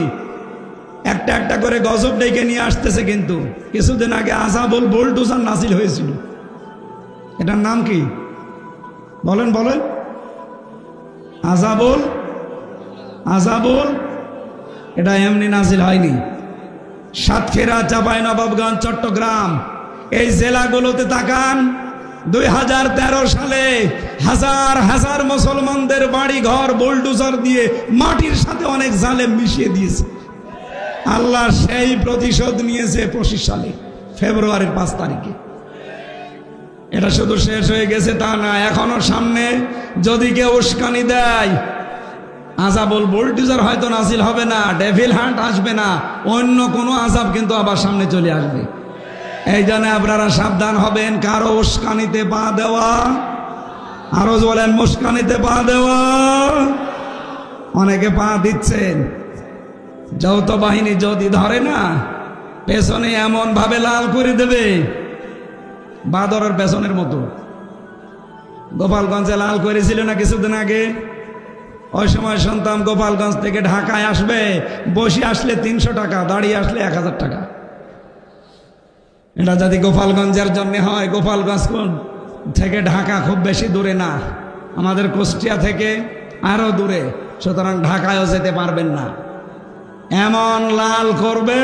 একটা একটা করে গজব ডেকে নিয়ে আসতেছে। কিন্তু কিছুদিন আগে আযাবুল বুলডোজার নাজিল হয়েছিল। এটার নাম কি বলেন? বলেন। আযাবুল এটা এমনি নাজিল হয়নি। সাতক্ষীরা, চাঁপাইনবাবগঞ্জ, চট্টগ্রাম এই জেলাগুলোতে তাকান, 2013 সালে হাজার হাজার মুসলমানদের বাড়ি ঘর বুলডোজার দিয়ে মাটির সাথে অনেক জালেম মিশিয়ে দিয়েছে। আল্লাহ সেই প্রতিশোধ নিয়েছে 25 সালে ফেব্রুয়ারির 5 তারিখে। এটা শুধু শেষ হয়ে গেছে তা না, এখনো সামনে যদি কেউ উস্কানি দেয়, আযাবুল বুলডোজার হয়তো নাজিল হবে না, ডেভিল হান্ট আসবে না, অন্য কোনো আযাব কিন্তু আবার সামনে চলে আসবে। এই জন্য আপনারা সাবধান হবেন, কারো উস্কানিতে পা দেওয়া, আরো বলেন মুস্কানিতে পা দেওয়া। অনেকে পা দিচ্ছেন। যৌথ বাহিনী যদি ধরে না, পেছনে এমন ভাবে লাল করে দেবে বাদরের পেছনের মতো। গোপালগঞ্জে লাল করেছিল না কিছুদিন আগে? ওই সময় শুনতাম গোপালগঞ্জ থেকে ঢাকায় আসবে, বসে আসলে 300 টাকা, দাঁড়িয়ে আসলে 1000 টাকা। এটা যদি গোপালগঞ্জের জন্য হয়, গোপালগঞ্জ থেকে ঢাকা খুব বেশি দূরে না, আমাদের কুষ্টিয়া থেকে আরো দূরে, সুতরাং ঢাকায়ও যেতে পারবেন না। এমন লাল করবে,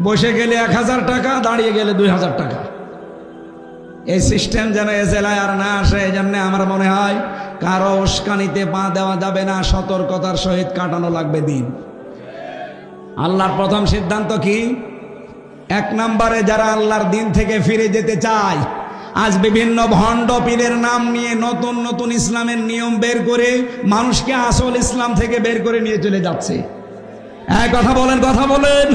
বসে গেলে 1000 টাকা, দাঁড়িয়ে গেলে 2000 টাকা। এই সিস্টেম যেন এ জেলায় আর না আসে। এই জন্য আমার মনে হয় কারো উস্কানিতে পা দেওয়া যাবে না, সতর্কতার সহিত কাটানো লাগবে দিন। আল্লাহর প্রথম সিদ্ধান্ত কি? 1 নম্বরে যারা আল্লাহর দিন থেকে ফিরে যেতে চায়, আজ বিভিন্ন ভণ্ড পীরের নাম নিয়ে নতুন নতুন ইসলামের নিয়ম বের করে মানুষকে আসল ইসলাম থেকে বের করে নিয়ে চলে যাচ্ছে। কথা বলেন, কথা বলেন।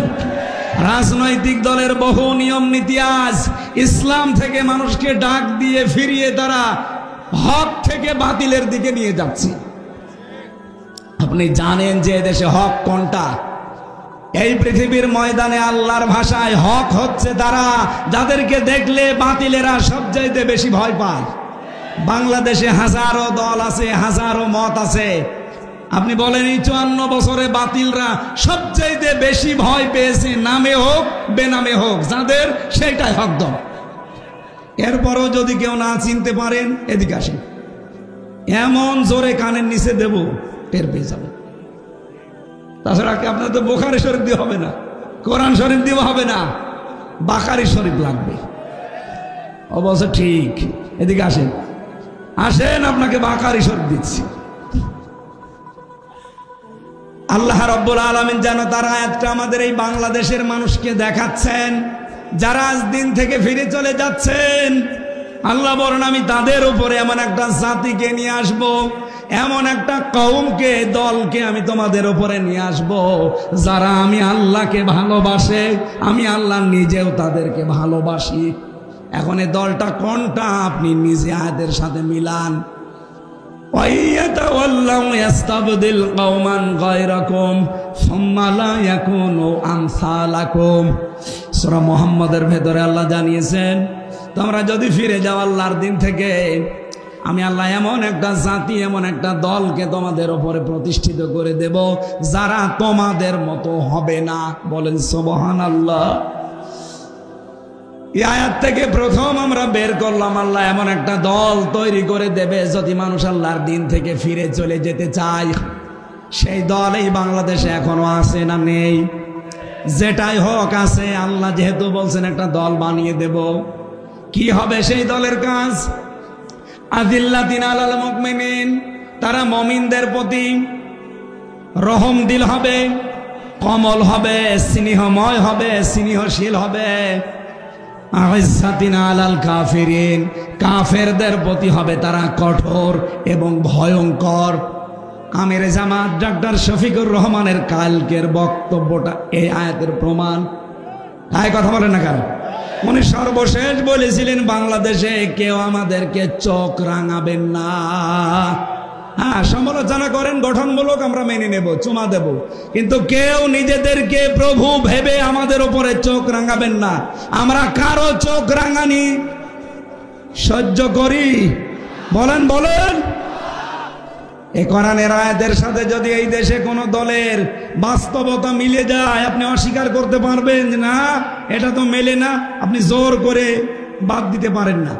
রাজনৈতিক দলের বহু নিয়ম নীতি আজ ইসলাম থেকে মানুষকে ডাক দিয়ে ফিরিয়ে তারা হক থেকে বাতিলের দিকে নিয়ে যাচ্ছে। আপনি জানেন যে দেশে হক কোনটা? এই পৃথিবীর ময়দানে আল্লাহর ভাষায় হক হচ্ছে তারা যাদেরকে দেখলে বাতিলেরা সবচাইতে বেশি ভয় পায়। বাংলাদেশে হাজারো দল আছে, হাজারো মত আছে। আপনি বলেন এই 54 বছরে বাতিলরা সবচাইতে বেশি ভয় পেয়েছে, নামে হোক বেনামে হোক, যাদের সেইটাই হক দল। এরপরও যদি কেউ না চিনতে পারেন, এদিকে আসেন, এমন জোরে কানের নিচে দেব টের পেয়ে যাবে। তাছাড়া আপনার তো বুখারী শরীফ দিয়ে হবে না, কোরআন শরীফ দিয়ে হবে না, বাকারি শরীফ লাগবে। অবশ্য ঠিক, এদিকে আসেন, আসেন, আপনাকে বাকারি শরীফ দিচ্ছি। আল্লাহ রাব্বুল আলামিন যেন তার আয়াতটা আমাদের এই বাংলাদেশের মানুষকে দেখাচ্ছেন, যারা আজ দিন থেকে ফিরে চলে যাচ্ছেন। আল্লাহ বলেন, আমি তাদের উপরে এমন একটা জাতিকে নিয়ে আসব, এমন একটা কওমকে, দলকে আমি তোমাদের উপরে নিয়ে আসব, যারা আমি আল্লাহকে ভালোবাসে, আমি আল্লাহ নিজেও তাদেরকে ভালোবাসি। এখন এই দলটা কোনটা আপনি নিজে আয়াতের সাথে মিলান। সূরা মুহাম্মাদের ভেতরে আল্লাহ জানিয়েছেন, তোমরা যদি ফিরে যাও আল্লাহর দিন থেকে, আমি আল্লাহ এমন একটা জাতি, এমন একটা দলকে তোমাদের উপরে প্রতিষ্ঠিত করে দেব, যারা তোমাদের মতো হবে না। বলেন সুবহানাল্লাহ। এই আয়াত থেকে প্রথম আমরা বের করলাম, আল্লাহ এমন একটা দল তৈরি করে দেবে যদি মানুষ আল্লাহর দিন থেকে ফিরে চলে যেতে চায়। সেই দল এই বাংলাদেশে এখনো আছে না নেই? যেটাই হোক আছে, আল্লাহ যেহেতু বলছেন একটা দল বানিয়ে দেব। কি হবে সেই দলের কাজ? আযিল্লাতিন আলাল মুমিনিন, তারা মুমিনদের প্রতি রহম দিল হবে, কমল হবে, স্নেহময় হবে, স্নেহশীল হবে। আইজ্জাতিন আলাল কাফিরিন, কাফেরদের প্রতি হবে তারা কঠোর এবং ভয়ঙ্কর। আমিরে জামাত ডক্টর শফিকুর রহমানের কালকের বক্তব্যটা এই আয়াতের প্রমাণ। তাই কথা বলেন না কেন? উনি সর্বশেষ বলেছিলেন বাংলাদেশে কেউ আমাদেরকে চোখ রাঙাবেন না। হ্যাঁ, সমালোচনা করেন গঠনমূলক, আমরা মেনে নেব, চুমা দেব, কিন্তু কেউ নিজেদেরকে প্রভু ভেবে আমাদের উপরে চোখ রাঙাবেন না। আমরা কারো চোখ রাঙানি সহ্য করি? বলেন বলেন। এই কোরআনের আয়াতের সাথে যদি এই দেশে কোনো দলের বাস্তবতা মিলে যায়, আপনি অস্বীকার করতে পারবেন যে না এটা তো মেলে না, আপনি জোর করে বাদ দিতে পারেন না।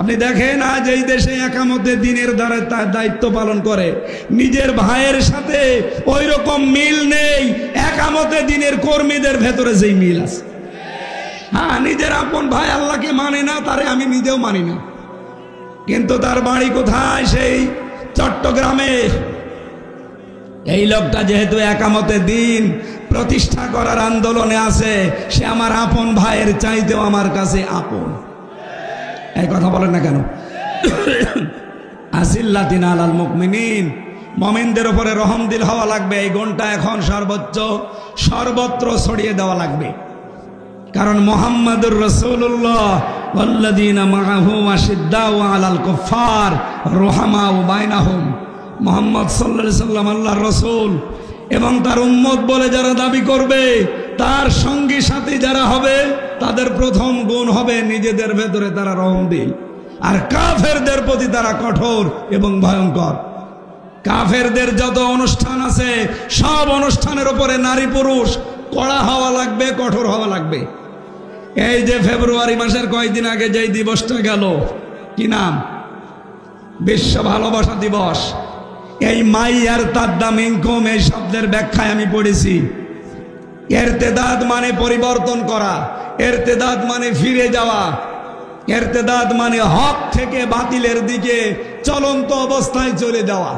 আপনি দেখেন আজ এই দেশে একামতে দিনের দ্বারা তার দায়িত্ব পালন করে নিজের ভাইয়ের সাথে ওই রকম মিল নেই একামতে দিনের কর্মীদের ভেতরে যেই মিল আছে। হ্যাঁ, নিজের আপন ভাই আল্লাহকে মানে না, তারে আমি নিজেও মানি না, কিন্তু তার বাড়ি কোথায়? সেই চট্টগ্রামে। এই লোকটা যেহেতু একামতে দিন প্রতিষ্ঠা করার আন্দোলনে আছে, সে আমার আপন ভাইয়ের চাইতেও আমার কাছে আপন। এই কথা বলেন না কেন? আসিল্লাতিন আলাল মুমিনিন, মুমিনদের উপরে রহমদিল হওয়া লাগবে। এই গুণটা এখন সর্বত্র ছড়িয়ে দেওয়া লাগবে, কারণ মুহাম্মাদুর রাসূলুল্লাহ ওয়াল্লাযীনা মাআহু আশিদ্দাউ আলাল কুফার রুহামাউ বাইনাহুম। মুহাম্মদ সাল্লাল্লাহু আলাইহি সাল্লাম আল্লাহর রাসূল এবং তার উম্মত বলে যারা দাবি করবে, তার সঙ্গী সাথী যারা হবে, তাদের প্রথম গুণ হবে নিজেদের ভেতরে তারা রহমদিল, আর কাফেরদের প্রতি তারা কঠোর এবং ভয়ঙ্কর। কাফেরদের যত অনুষ্ঠান আছে সব অনুষ্ঠানের উপরে নারী পুরুষ কড়া হওয়া লাগবে, কঠোর হওয়া লাগবে। এই যে ফেব্রুয়ারি মাসের কয়েকদিন আগে যেই দিবসটা গেল, কি নাম? বিশ্ব ভালোবাসা দিবস। এই মাই আর তাদ্দা মিনকুম এই শব্দের ব্যাখ্যায় আমি পড়েছি, ইরতেদাদ মানে পরিবর্তন করা, ইরতেদাদ মানে ফিরে যাওয়া, ইরতেদাদ মানে হক থেকে বাতিলের দিকে চলন্ত অবস্থায় চলে যাওয়া।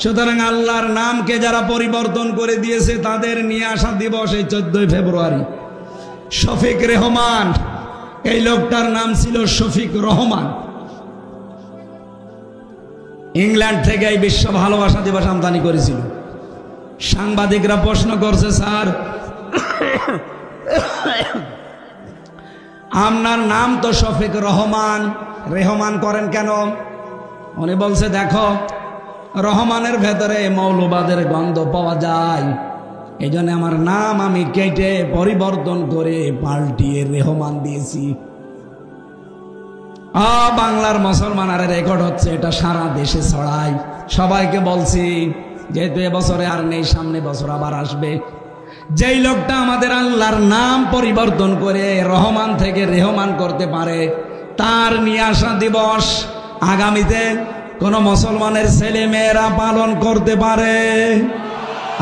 সুতরাং আল্লাহর নামকে যারা পরিবর্তন করে দিয়েছে তাদের নিয়ে আসা দিবস এই 14 ফেব্রুয়ারি। শফিক রেহমান, এই লোকটার নাম ছিল শফিক রহমান। ইংল্যান্ড থেকে এই বিশ্ব ভালোবাসা দিবস আমদানি করেছিল। সাংবাদিকরা প্রশ্ন করছে, স্যার আপনার নাম তো শফিক রহমান, রেহমান করেন কেন? উনি বলছে, দেখো রহমানের ভেতরে মৌলবাদের গন্ধ পাওয়া যায়, এই জন্য আমার নাম আমি কেটে পরিবর্তন করে পাল্টিয়ে রেহমান দিয়েছি। বাংলার মুসলমানের রেকর্ড হচ্ছে, এটা সারা দেশে ছড়াই। সবাইকে বলছি, যেহেতু এবছরে আর নেই, সামনে বছর আবার আসবে। যেই লোকটা আমাদের আল্লাহর নাম পরিবর্তন করে রহমান থেকে রেহমান করতে পারে, তার নিয়ে আসা দিবস আগামীতে কোন মুসলমানের ছেলে মেয়েরা পালন করতে পারে?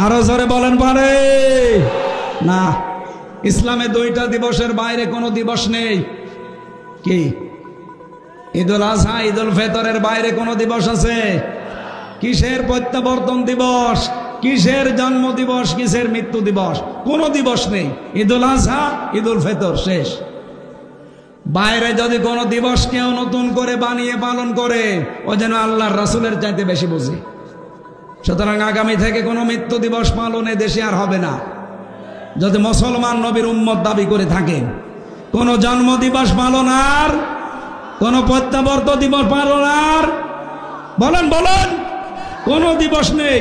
আরো জোরে বলেন, পারে না? ইসলামে 2টা দিবসের বাইরে কোনো দিবস নেই। কি? ঈদুল আজহা, ঈদুল ফিতরের বাইরে কোনো দিবস আছে? কিসের প্রত্যাবর্তন দিবস, কিসের জন্ম দিবস, কিসের মৃত্যু দিবস? কোনো দিবস নেই। ঈদুল আজহা, ঈদুল ফিতর, শেষ। বাইরে যদি কোনো দিবস কেউ নতুন করে বানিয়ে পালন করে, ও যেন আল্লাহর রাসূলের চাইতে বেশি বোঝে। সুতরাং আগামী থেকে কোনো মৃত্যু দিবস পালনে দেশে আর হবে না। যদি মুসলমান নবীর উম্মত দাবি করে থাকেন, কোনো জন্ম দিবস পালন আর কোনো প্রত্যাবর্তন দিবস পালন আর বলেন বলেন কোনো দিবস নেই।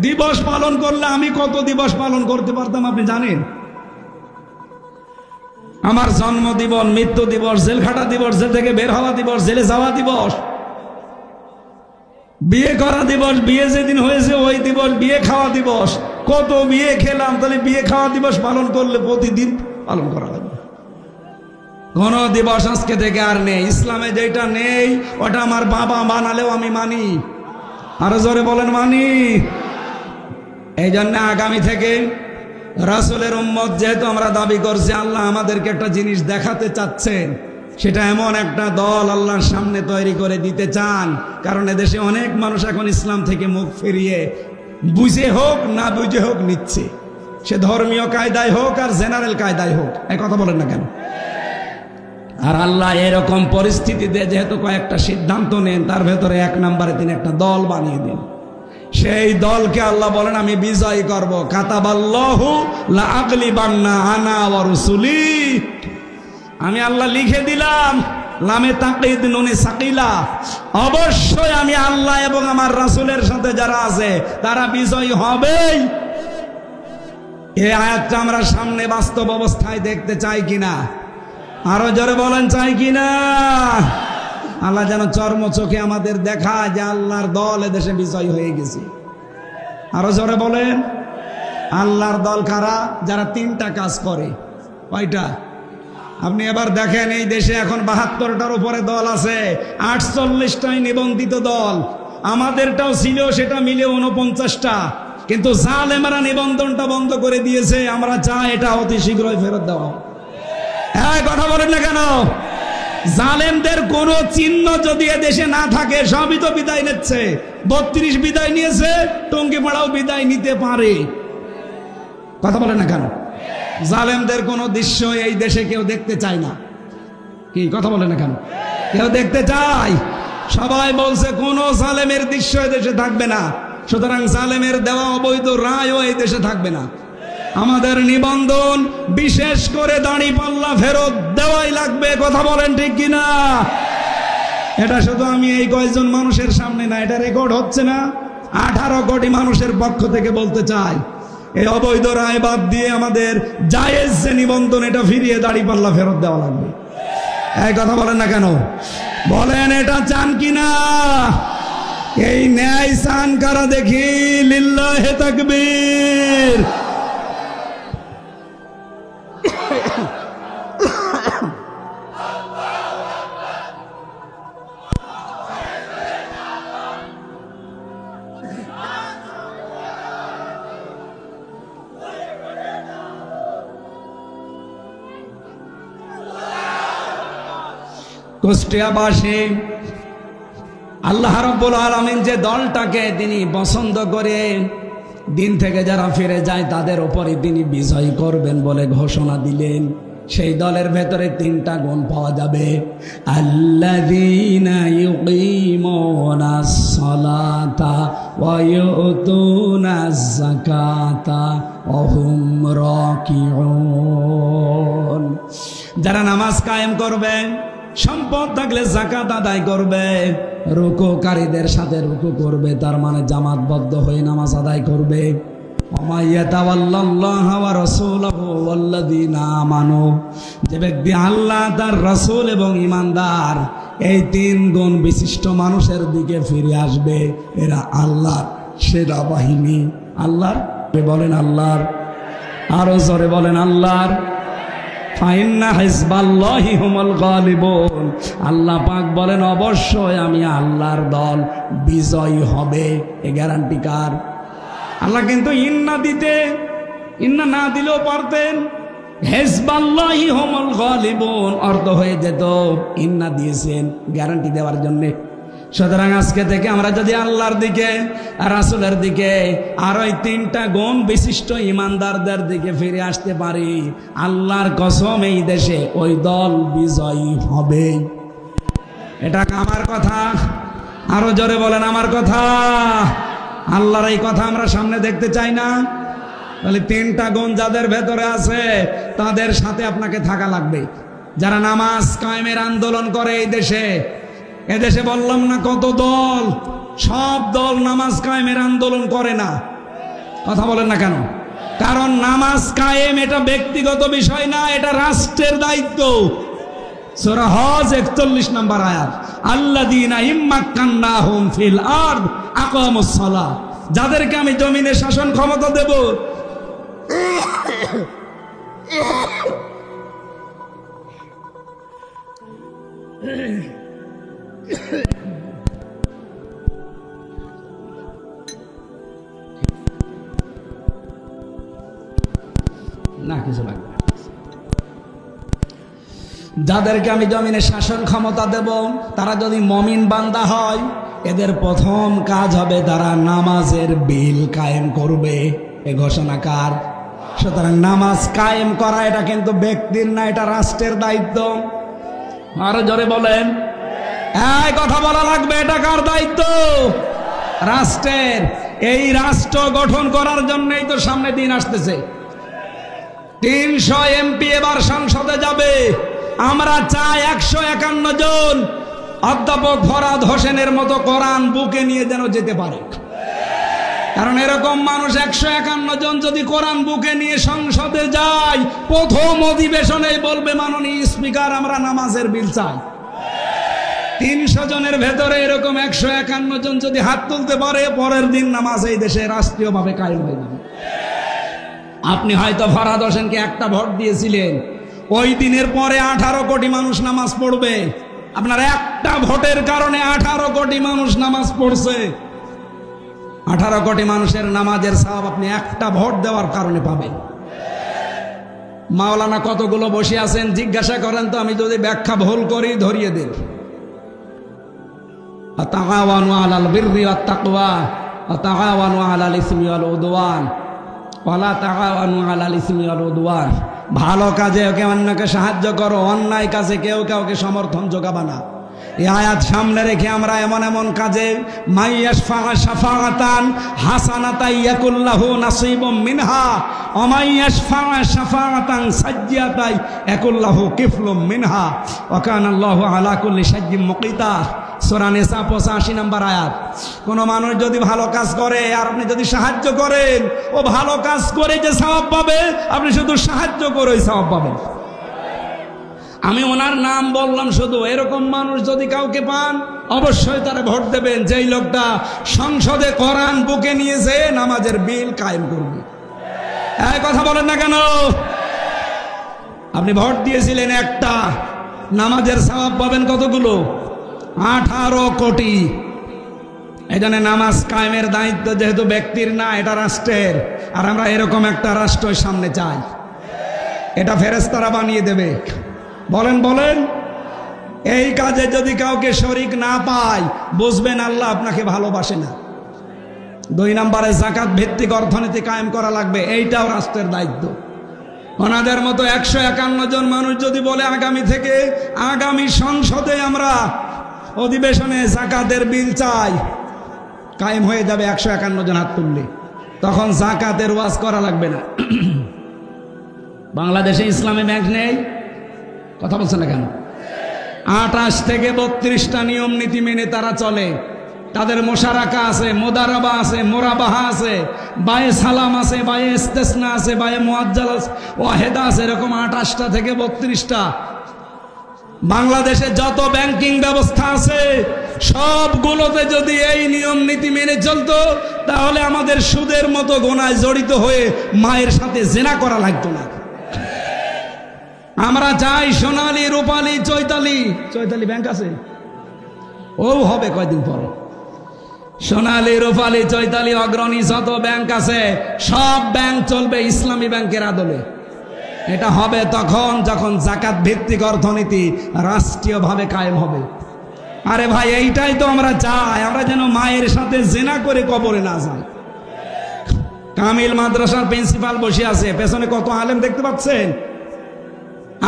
দিবস পালন করলে আমি কত দিবস পালন করতে পারতাম আপনি জানেন? আমার জন্ম দিবস, মৃত্যু দিবস, জেলখাটা দিবস, জেল থেকে বের হওয়া দিবস, জেলে যাওয়া দিবস, বিয়ে করা দিবস, বিয়ে যেদিন হয়েছে ওই দিবস, বিয়ে খাওয়া দিবস, কত বিয়ে খেলাম। তাহলে বিয়ে খাওয়া দিবস পালন করলে প্রতিদিন পালন করা লাগবে। কোন দিবস আজকে থেকে আর নেই। ইসলামে যেটা নেই ওটা আমার বাবা বানালেও আমি মানি। আরো জোরে বলেন, মানি। এই জন্য আগামী থেকে রাসূলের উম্মত যেহেতু আমরা দাবি করছি, আল্লাহ আমাদেরকে একটা জিনিস দেখাতে চাচ্ছেন, সেটা এমন একটা দল আল্লাহর সামনে তৈরি করে দিতে চান। কারণ এদেশে অনেক মানুষ এখন ইসলাম থেকে মুখ ফিরিয়ে বুঝে হোক না বুঝে হোক নিচ্ছে, সে ধর্মীয় কায়দায় হোক আর জেনারেল কায়দায় হোক। এই কথা বলেন না কেন? আর আল্লাহ এরকম পরিস্থিতিতে যেহেতু কয়েকটা সিদ্ধান্ত নেন, তার ভেতরে 1 নম্বরে তিনি একটা দল বানিয়ে দেন। সেই দলকে আল্লাহ বলেন আমি বিজয় করব। কাতাবাল্লাহু লা আগলিবান্না আনা ওয়া রুসুলি, আমি আল্লাহ লিখে দিলাম, লামে তাকিদ নুনে সাকিলা, অবশ্যই আমি আল্লাহ এবং আমার রাসূলের সাথে যারা আছে তারা বিজয়ী হবেই। এই আয়াতটা আমরা সামনে বাস্তব অবস্থায় দেখতে চাই কিনা? আরো জোরে বলেন চাই কিনা? আল্লাহ যেন চর্ম চোখে আমাদের দেখায় যে আল্লাহর দল এদেশে বিজয় হয়ে গেছে। আরো জোরে বলেন। আল্লাহর দল কারা? যারা 3টা কাজ করে। কয়টা? আপনি এবার দেখেন, এই দেশে এখন 72টার উপরে দল আছে, 48টাই নিবন্ধিত দল। আমাদেরটাও ছিল, সেটা মিলে 49টা, কিন্তু জালেমরা নিবন্ধনটা বন্ধ করে দিয়েছে। আমরা চাই এটা অতি শীঘ্রই ফেরত দেওয়া। হ্যাঁ, কথা বলেন না কেন? জালেমদের কোনো চিহ্ন যদি দেশে না থাকে, সবই তো বিদায় নিচ্ছে। 32 বিদায় নিয়েছে, টঙ্গিপাড়াও বিদায় নিতে পারে। কথা বলেন না কেন? জালেমদের কোনো দৃশ্য এই দেশে কেউ দেখতে চায় না। কি কথা বলেন না কেন? কেউ দেখতে চায়? সবাই বলছে কোনো জালেমের দৃশ্য এই দেশে থাকবে না। সুতরাং জালেমের দেওয়া অবৈধ রায়ও এই দেশে থাকবে না। আমাদের নিবন্ধন, বিশেষ করে দাঁড়িপাল্লা ফেরত দেওয়াই লাগবে। কথা বলেন ঠিক কিনা? এটা শুধু আমি এই কয়েকজন মানুষের সামনে না, এটা রেকর্ড হচ্ছে না, 18 কোটি মানুষের পক্ষ থেকে বলতে চাই, এই অবৈধ রায় বাদ দিয়ে আমাদের জায়েজ যে নিবন্ধন, এটা ফিরিয়ে দাঁড়িপাল্লা ফেরত দেওয়া লাগবে। এই কথা বলেন না কেন? বলেন এটা চান কিনা? এই ন্যায় চান কারা দেখি? লিল্লাহে তাকবীর। কুষ্টিয়াবাসী আল্লাহ রাব্বুল আলামিন যে দলটাকে তিনি পছন্দ করে, দিন থেকে যারা ফিরে যায় তাদের উপরে তিনি বিজয় করবেন বলে ঘোষণা দিলেন। সেই দলের ভেতরে 3টা গুণ পাওয়া যাবে। আল্লাযীনা ইউকিমুনাস সালাতা ওয়া ইউতুনাজ যাকাতা ওয়া হুম রাকিউন, যারা নামাজ কায়েম করবে, সম্পদ থাকলে যাকাত আদায় করবে, রুকুকারীদের সাথে রুকু করবে, তার মানে জামাতবদ্ধ হয়ে নামাজ আদায় করবে। যে ব্যক্তি আল্লাহ, তার রাসূল এবং ঈমানদার, এই 3 গুণ বিশিষ্ট মানুষের দিকে ফিরে আসবে, এরা আল্লাহর সেনা বাহিনী। আল্লাহর বলেন আল্লাহর, আরো জোরে বলেন আল্লাহর। আল্লাহ পাক বলেন অবশ্যই আমি আল্লাহর দল বিজয়ী হবে। এ গ্যারান্টি কার? আল্লাহ কিন্তু ইন্না দিতে, ইন্না না দিলেও পারতেন। হিজবাল্লাহি হুমুল গালিবুন অর্থ হয়ে যেত, ইন্না দিয়েছেন গ্যারান্টি দেওয়ার জন্য। সুতরাং আজকে থেকে আমরা যদি আল্লাহর দিকে, রাসূলের দিকে, আর ওই 3টা গুণ বিশিষ্ট ঈমানদারদের দিকে ফিরে আসতে পারি, আল্লাহর কসম এই দেশে ওই দল বিজয়ী হবে। এটা আমার কথা, আরো জোরে বলেন আমার কথা। আল্লাহর এই কথা আমরা সামনে দেখতে চাই না? তাহলে 3টা গুণ যাদের ভেতরে আছে তাদের সাথে আপনাকে থাকা লাগবে। যারা নামাজ কায়েমের আন্দোলন করে এই দেশে, এদেশে বললাম না কত দল, সব দল নামাজ কায়েমের আন্দোলন করে না। কথা বলেন না কেন? কারণ নামাজ কায়েম এটা ব্যক্তিগত বিষয় না, এটা রাষ্ট্রের দায়িত্ব। সূরা হজ 41 নম্বর আয়াত, আল্লাযীনা ইম্মাক্কান্নাহুম ফিল আরদ আকামুস সালাহ, যাদেরকে আমি জমিনে শাসন ক্ষমতা দেব, না কিছু লাগবে, যাদেরকে আমি জমিনে শাসন ক্ষমতা দেব, তারা যদি মুমিন বান্দা হয়, এদের প্রথম কাজ হবে তারা নামাজের বিল কায়েম করবে। এ ঘোষণা কার? সুতরাং নামাজ কায়েম করা এটা কিন্তু ব্যক্তির না, এটা রাষ্ট্রের দায়িত্ব। আরো জোরে বলেন। এই কথা বলা লাগবে, এটা কার দায়িত্ব? রাষ্ট্রের। এই রাষ্ট্র গঠন করার জন্যই তো সামনে দিন আসতেছে। 300 এমপি এবার সংসদে যাবে। আমরা চাই 151 জন অধ্যাপক ফরহাদ হোসেনের মতো কোরআন বুকে নিয়ে যেন যেতে পারে। কারণ এরকম মানুষ 151 জন যদি কোরআন বুকে নিয়ে সংসদে যায়, প্রথম অধিবেশনে বলবে, মাননীয় স্পিকার, আমরা নামাজের বিল চাই। 300 জনের ভেতরে এরকম 151 জন যদি হাত তুলতে পারে, পরের দিন নামাজ এই দেশে রাষ্ট্রীয়ভাবে কায়েম হয়ে যাবে। আপনি হয়তো ফরহাদ হোসেনকে একটা ভোট দিয়েছিলেন, ওই দিনের পরে 18 কোটি মানুষ নামাজ পড়বে। আপনার একটা ভোটের কারণে 18 কোটি মানুষ নামাজ পড়ছে। 18 কোটি মানুষের নামাজের সওয়াব আপনি একটা ভোট দেওয়ার কারণে পাবেন। মাওলানা কতগুলো বসে আছেন, জিজ্ঞাসা করেন তো, আমি যদি ব্যাখ্যা ভুল করি ধরিয়ে দেন। তাআওয়ানু আলাল বিররি ওয়াত তাকওয়া ওয়া তাআওয়ানু আলাল ইসমি ওয়াল উদওয়ান ওয়া লা তাআওয়ানু আলাল ইসমি ওয়াল উদওয়ান। ভালো কাজে কেউ অন্যকে সাহায্য করো, অন্যায় কাজে কেউ কাউকে সমর্থন যোগাবা না। এই আয়াত সামনে রেখে আমরা এমন এমন কাজে মাইয়াশফা শাফাআতান হাসানাতান ইয়াকুল্লাহু নাসিবুম মিনহা ওয়া মাইয়াশফা শাফাআতান সাজ্জিয়াতান ইয়াকুল্লাহু কিফলুম মিনহা ওয়া কানাল্লাহু আলা কুল্লি শাইইন মুকিতা। সূরা নিসা 85 নম্বর আয়াত। কোন মানুষ যদি ভালো কাজ করে আর আপনি যদি সাহায্য করেন, ও ভালো কাজ করে যে সওয়াব পাবে, আপনি শুধু সাহায্য করে সওয়াব পাবেন। আমি ওনার নাম বললাম শুধু। এরকম মানুষ যদি কাউকে পান, অবশ্যই তারা ভোট দেবেন, যেই লোকটা সংসদে কোরআন বুকে নিয়েছে নামাজের বিল কায়েম করবে। এই কথা বলেন না কেন? আপনি ভোট দিয়েছিলেন একটা, নামাজের সওয়াব পাবেন কতগুলো? 18 কোটি। এই জন্য নামাজ কায়েমের দায়িত্ব যেহেতু ব্যক্তির না, এটা রাষ্ট্রের। আর আমরা এরকম একটা রাষ্ট্রের সামনে চাই। এটা ফেরেশতারা বানিয়ে দেবে। বলেন বলেন। এই কাজে যদি কাউকে শরিক না পায়, বুঝবেন আল্লাহ আপনাকে ভালোবাসে না। 2 নম্বরে যাকাত ভিত্তিক অর্থনীতি কায়েম করা লাগবে, এইটাও রাষ্ট্রের দায়িত্ব। ওনাদের মতো 151 জন মানুষ যদি বলে আগামী থেকে আগামী সংসদে আমরা অধিবেশনে যাকাতের বিল চাই, কায়েম হয়ে যাবে 151 জন হাত তুললে। তখন যাকাতের ওয়াজ করা লাগবে না। বাংলাদেশে ইসলামী ব্যাংক নেই, কথা বলছেন না কেন? 28 থেকে 32টা নিয়ম নীতি মেনে তারা চলে। তাদের মোশারাকা আছে, মোদারাবা আছে, মোরাবাহা আছে, বায়ে সালাম আছে, বায়ে ইস্তেসনা আছে, বায়ে মুআজ্জাল আছে, ওয়াহেদা আছে, এরকম 28টা থেকে 32টা। বাংলাদেশে যত ব্যাংকিং ব্যবস্থা আছে সবগুলোতে যদি এই নিয়ম নীতি মেনে চলতো, তাহলে আমাদের সুদের মতো গোনায় জড়িত হয়ে মায়ের সাথে জেনা করা লাগতো না। আমরা চাই সোনালী, রূপালী, চৈতালি ব্যাংক আছে, ও হবে কয়দিন পরে। সোনালী, রূপালী, চৈতালি, অগ্রণী যত ব্যাংক আছে সব ব্যাংক চলবে ইসলামী ব্যাংকের আদলে। এটা হবে তখন যখন যাকাত ভিত্তিক অর্থনীতি রাষ্ট্রীয়ভাবে কায়েম হবে। আরে ভাই, এইটাই তো আমরা চাই, আমরা যেন মায়ের সাথে জেনা করে কবরে না যাই। কামিল মাদ্রাসার প্রিন্সিপাল বসে আছে, পেছনে কত আলেম দেখতে পাচ্ছেন।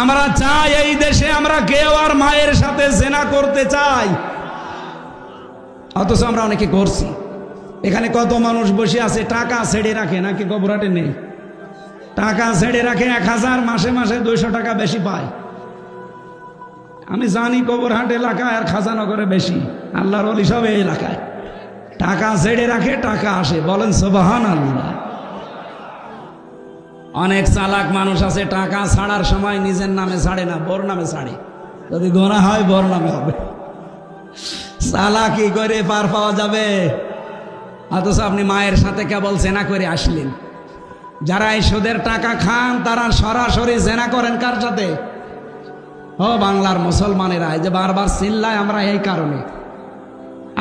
আমরা চাই এই দেশে আমরা কেউ আর মায়ের সাথে জেনা করতে চাই, অথচ আমরা অনেকে করছি। এখানে কত মানুষ বসে আছে টাকা ছেড়ে রাখে, নাকি গোবরাটে নেই? টাকা ছেড়ে রাখে 1000, মাসে মাসে 200 টাকা বেশি পায়। আমি জানি গোবরহাট এলাকায় আর খাজানগরে বেশি, আল্লাহর ওলি সব এই এলাকায় টাকা ছেড়ে রাখে, টাকা আসে। বলেন সুবহানাল্লাহ। অনেক চালাক মানুষ আছে, টাকা ছাড়ার সময় নিজের নামে ছাড়ে না, বোর নামে ছাড়ে। যদি গোনা হয় বোর নামে হবে। চালাকি করে পার পাওয়া যাবে, অথচ আপনি মায়ের সাথে কেবল জেনা করে আসলেন। যারা এই সুদের টাকা খান তারা সরাসরি জেনা করেন কার সাথে? ও বাংলার মুসলমানেরা, এই যে বারবার চিল্লায় আমরা এই কারণে।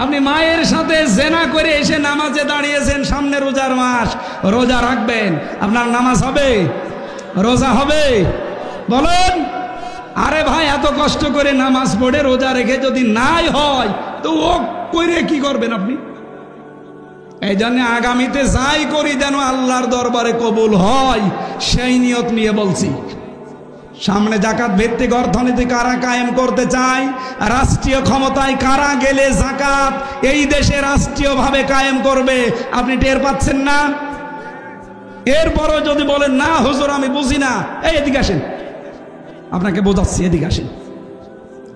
আপনি মায়ের সাথে জেনা করে এসে নামাজে দাঁড়িয়েছেন, সামনে রোজার মাস, রোজা রাখবেন, আপনার নামাজ হবে, রোজা হবে? বলেন। আরে ভাই, এত কষ্ট করে নামাজ পড়ে রোজা রেখে যদি নাই হয় তো ও করে কি করবেন আপনি? এই জন্য আগামীতে যাই করি যেন আল্লাহর দরবারে কবুল হয়, সেই নিয়ত নিয়ে বলছি। সামনে জাকাত ভিত্তিক অর্থনীতি কারা কায়েম করতে চায়, রাষ্ট্রীয় ক্ষমতায় কারা গেলে জাকাত এই দেশে রাষ্ট্রীয়ভাবে কায়েম করবে, আপনি টের পাচ্ছেন না? এরপরও যদি বলেন না হুজুর আমি বুঝি না, এই এদিকে আসেন, আপনাকে বোঝাচ্ছি, এদিকে আসেন।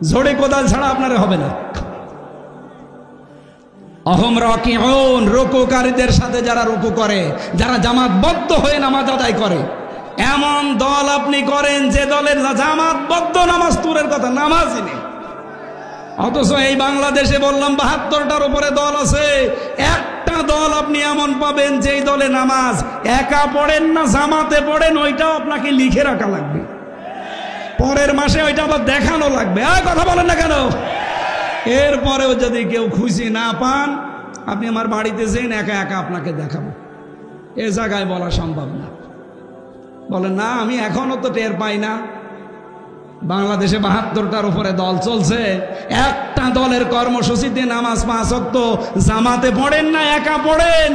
ঝড়ে কোদাল ছাড়া আপনারা হবে না। অহম রাকিউন, রুকুকারীদের সাথে যারা রুকু করে, যারা জামাতবদ্ধ হয়ে নামাজ আদায় করে, এমন দল আপনি করেন যে দলের জামাতবদ্ধ নামাজ দূরের কথা, নামাজই নেই। অথচ এই বাংলাদেশে বললাম ৭২টার উপরে দল আছে, একটা দল আপনি এমন পাবেন যেই দলে নামাজ একা পড়েন না জামাতে পড়েন, ওইটাও আপনাকে লিখে রাখা লাগবে, পরের মাসে ওইটা আবার দেখানো লাগবে। আর কথা বলেন না কেন? এরপরেও যদি কেউ খুশি না পান, আপনি আমার বাড়িতে যেন একা একা আপনাকে দেখাবো, এ জায়গায় বলা সম্ভব না। বলেন না আমি এখনো তো টের পাই না। বাংলাদেশে ৭২টার উপরে দল চলছে, একটা দলের কর্মসূচিতে নামাজ ৫ ওয়াক্ত জামাতে পড়েন না একা পড়েন,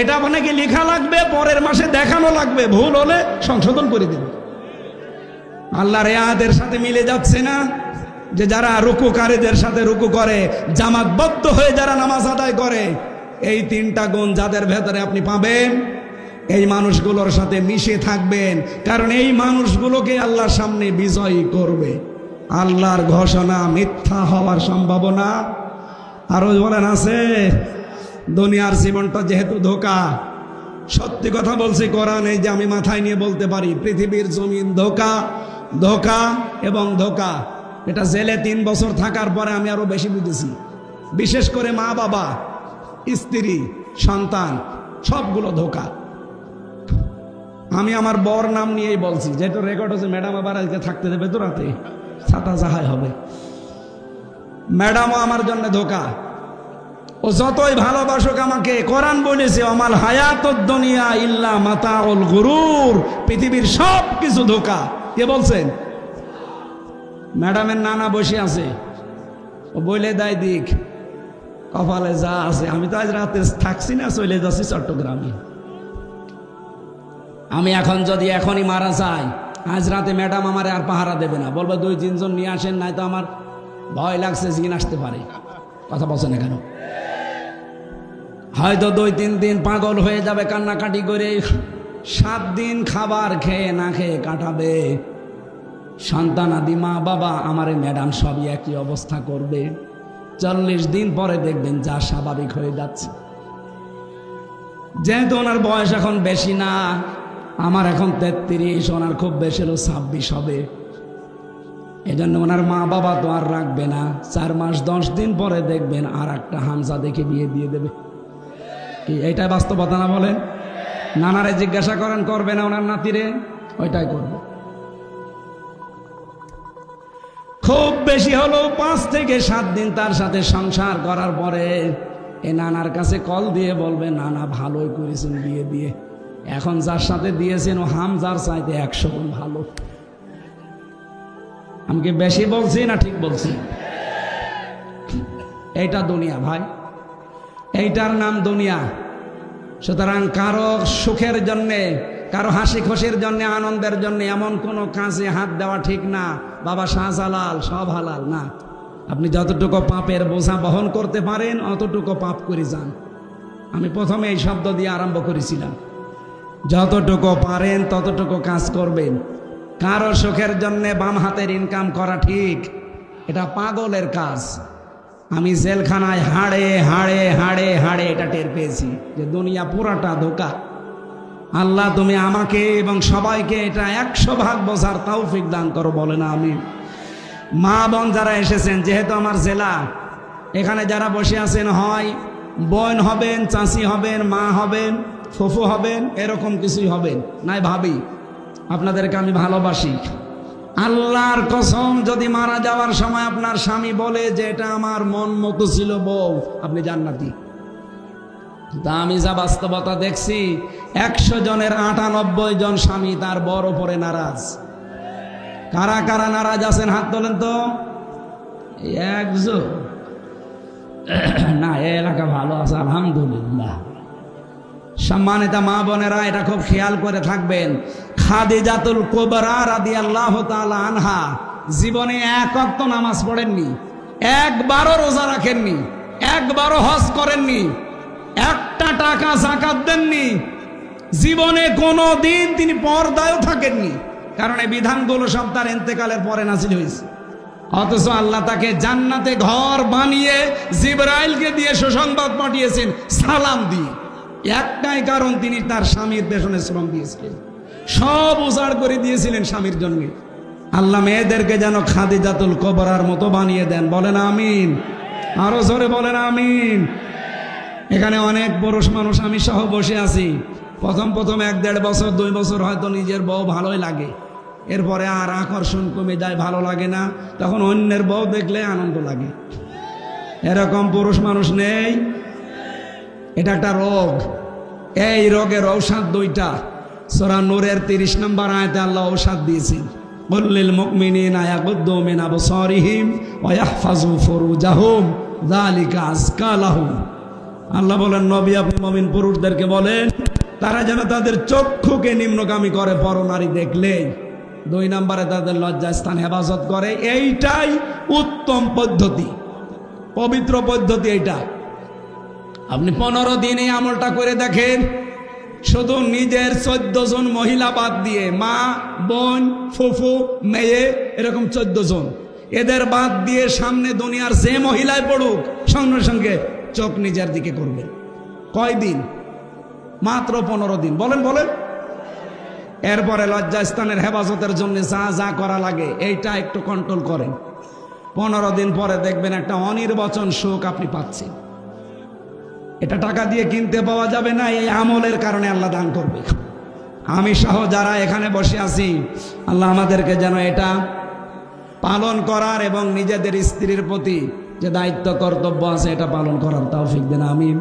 এটা আপনাকে লেখা লাগবে, পরের মাসে দেখানো লাগবে, ভুল হলে সংশোধন করে দেবে। আল্লাহর আয়াতের সাথে মিলে যাচ্ছে না যে যারা রুকুকারীদের সাথে রুকু করে, জামাতবদ্ধ হয়ে যারা নামাজ আদায় করে, এই ৩টা গুণ যাদের ভেতরে আপনি পাবেন, এই মানুষগুলোর সাথে মিশে থাকবেন, কারণ এই মানুষগুলোকে আল্লাহর সামনে বিজয়ী করবে। আল্লাহর ঘোষণা মিথ্যা হওয়ার সম্ভাবনা আরো বলেন আছে। দুনিয়ার জীবনটা যেহেতু ধোঁকা, সত্যি কথা বলছি, কোরআন এই যে আমি মাথায় নিয়ে বলতে পারি, পৃথিবীর জমিন ধোঁকা, ধোঁকা এবং ধোঁকা। এটা জেলে ৩ বছর থাকার পরে আমি আরো বেশি বুঝেছি। বিশেষ করে মা বাবা, স্ত্রী, সন্তান, সবগুলো ধোঁকা। আমি আমার বর নাম নিয়েই বলছি, যেহেতু রেকর্ড হচ্ছে। ম্যাডাম আবার আজকে থাকতে দেবে তো রাতে, ছাতা যাহাই হবে। ম্যাডামও আমার জন্য ধোঁকা। ও যতই ভালোবাসুক আমাকে, কোরআন বলেছে অমাল হায়াতুদ দুনিয়া ইল্লা মাতাউল গুরুর, পৃথিবীর সব কিছু ধোঁকা। কে বলছেন? ম্যাডামের নানা বসে আছে, ও বলে দেয় দিক কপালে যা আছে। আমি তো আজ রাতে থাকছি না, চলে যাচ্ছি চট্টগ্রামে। আমি এখন যদি এখনই মারা যাই, আজ রাতে ম্যাডাম আমার আর পাহারা দেবে না, বলবো 2-3 জন নিয়ে আসেন, নাই তো আমার ভয় লাগছে, জিন আসতে পারে। কথা বলছেন না কেন? হয়তো 2-3 দিন পাগল হয়ে যাবে, কান্নাকাটি করে 7 দিন খাবার খেয়ে না খেয়ে কাটাবে। সন্তানাদি মা বাবা, আমার ম্যাডাম সবই একই অবস্থা করবে। 40 দিন পরে দেখবেন যা স্বাভাবিক হয়ে যাচ্ছে। যেহেতু ওনার বয়স এখন বেশি না, আমার এখন 33, ওনার খুব বেশি হলো 26 হবে। এজন্য ওনার মা বাবা তো আর রাখবে না, 4 মাস 10 দিন পরে দেখবেন আর একটা হামজা দেখে বিয়ে দিয়ে দেবে। কি এইটাই বাস্তবতা না? বলেন। নানারে জিজ্ঞাসা করেন করবে না ওনার নাতিরে, ওইটাই করবে। খুব বেশি হলো 5 থেকে 7 দিন তার সাথে সংসার করার পরে এ নানার কাছে কল দিয়ে বলবে, নানা ভালোই করেছেন বিয়ে দিয়ে, এখন যার সাথে দিয়েছেন ও হামজার চাইতে 100 গুণ ভালো। আমি কি বেশি বলছি না ঠিক বলছি? এইটা দুনিয়া ভাই, এইটার নাম দুনিয়া। সুতরাং কারো সুখের জন্যে, কারো হাসি খুশির জন্য, আনন্দের জন্য এমন কোনো কাজে হাত দেওয়া ঠিক না। বাবা শাহজালাল সব হালাল না। আপনি যতটুকু পাপের বোঝা বহন করতে পারেন অতটুকু পাপ করে যান। আমি প্রথমে এই শব্দ দিয়ে আরম্ভ করেছিলাম, যতটুকু পারেন ততটুকু কাজ করবেন। কারো সুখের জন্য বাম হাতের ইনকাম করা ঠিক, এটা পাগলের কাজ। আমি জেলখানায় হাড়ে হাড়ে হাড়ে হাড়ে এটা টের পেয়েছি যে দুনিয়া পুরাটা ধোঁকা। আল্লাহ তুমি আমাকে এবং সবাইকে এটা 100 ভাগ বোঝার তৌফিক দান করো, বলে না আমি। মা বোন যারা এসেছেন, যেহেতু আমার জেলা, এখানে যারা বসে আছেন হয় বোন হবেন, চাচি হবেন, মা হবেন, ফুফু হবেন, এরকম কিছুই হবেন, নাই ভাবি আপনাদেরকে আমি ভালোবাসি। আল্লাহর কসম, যদি মারা যাওয়ার সময় আপনার স্বামী বলে যে এটা আমার মন মতো ছিল বউ, আপনি জান্নাতি। তা আমি যা বাস্তবতা দেখছি, 100 জনের 98 জন স্বামী তার বর উপরে নারাজ। কারা কারা নারাজ আছেন হাত তোলেন তো। একজন না, এলাকা ভালো আছে আলহামদুলিল্লাহ। সম্মানিত মা বোনেরা, এটা খুব খেয়াল করে থাকবেন। খাদিজাতুল কুবরা রাদিয়াল্লাহু তাআলা আনহা জীবনে এক ওয়াক্ত নামাজ পড়েননি, একবারও রোজা রাখেননি, একবারও হজ করেননি, একটা টাকা যাকাত দেননি, জীবনে কোনো দিন তিনি পর্দায়ও থাকেননি। কারণ এই বিধানগুলো সব তার ইন্তেকালের পরে নাযিল হয়েছে। অথচ আল্লাহ তাকে জান্নাতে ঘর বানিয়ে জিবরাইলকে দিয়ে সুসংবাদ পাঠিয়েছেন সালাম দিয়ে। একটাই কারণ, তিনি তার স্বামীর পেছনে শ্রম দিয়েছিলেন, সব উজাড় করে দিয়েছিলেন স্বামীর জন্য। আল্লাহ মেয়েদেরকে যেন খাদিজাতুল কুবরার মতো বানিয়ে দেন। বলেন আমিন, আরো জোরে বলেন আমিন। এখানে অনেক পুরুষ মানুষ আমি সহ বসে আছি। প্রথম 1-1.5 বছর 2 বছর হয়তো নিজের বউ ভালোই লাগে, এরপরে আর আকর্ষণ কমে যায়, ভালো লাগে না, তখন অন্যের বউ দেখলে আনন্দ লাগে। এরকম পুরুষ মানুষ নেই? এটা একটা রোগ। এই রোগের ঔষধ 2টা। সূরা নূরের 30 নম্বর আয়াতে আল্লাহ ঔষধ দিয়েছেন, কুল্লিল মুমিনিনা ইয়াগুদ্দু মিন আবসারিহিম ওয়া ইয়াহফাজু ফুরুজাহুম যালিকা আযকা লাহুম। আল্লাহ বলেন, নবী আপনি মুমিন পুরুষদেরকে বলেন তারা যেন তাদের চক্ষুকে নিম্নগামী করে পরনারী দেখলে। 2 নম্বরে তাদের লজ্জাস্থান হেফাজত করে। এইটাই উত্তম পদ্ধতি, পবিত্র পদ্ধতি এইটা। আপনি 15 দিন এই আমলটা করে দেখেন। শুধু নিজের 14 জন মহিলা বাদ দিয়ে, মা, বোন, ফুফু, মেয়ে, এরকম 14 জন, এদের বাদ দিয়ে সামনে দুনিয়ার যে মহিলায় পড়ুক, সঙ্গে সঙ্গে চোখ নিজের দিকে করবে। কয়দিন? মাত্র 15 দিন। বলেন বলেন। এরপরে লজ্জাস্থানের হেফাজতের জন্য যা যা করা লাগে এইটা একটু কন্ট্রোল করেন। 15 দিন পরে দেখবেন একটা অনির্বচন সুখ আপনি পাচ্ছেন। এটা টাকা দিয়ে কিনতে পাওয়া যাবে না, এই আমলের কারণে আল্লাহ দান করবে। আমি সহ যারা এখানে বসে আছি, আল্লাহ আমাদেরকে যেন এটা পালন করার এবং নিজেদের স্ত্রীর প্রতি যে দায়িত্ব কর্তব্য আছে এটা পালন করার তৌফিক দেন। আমিন।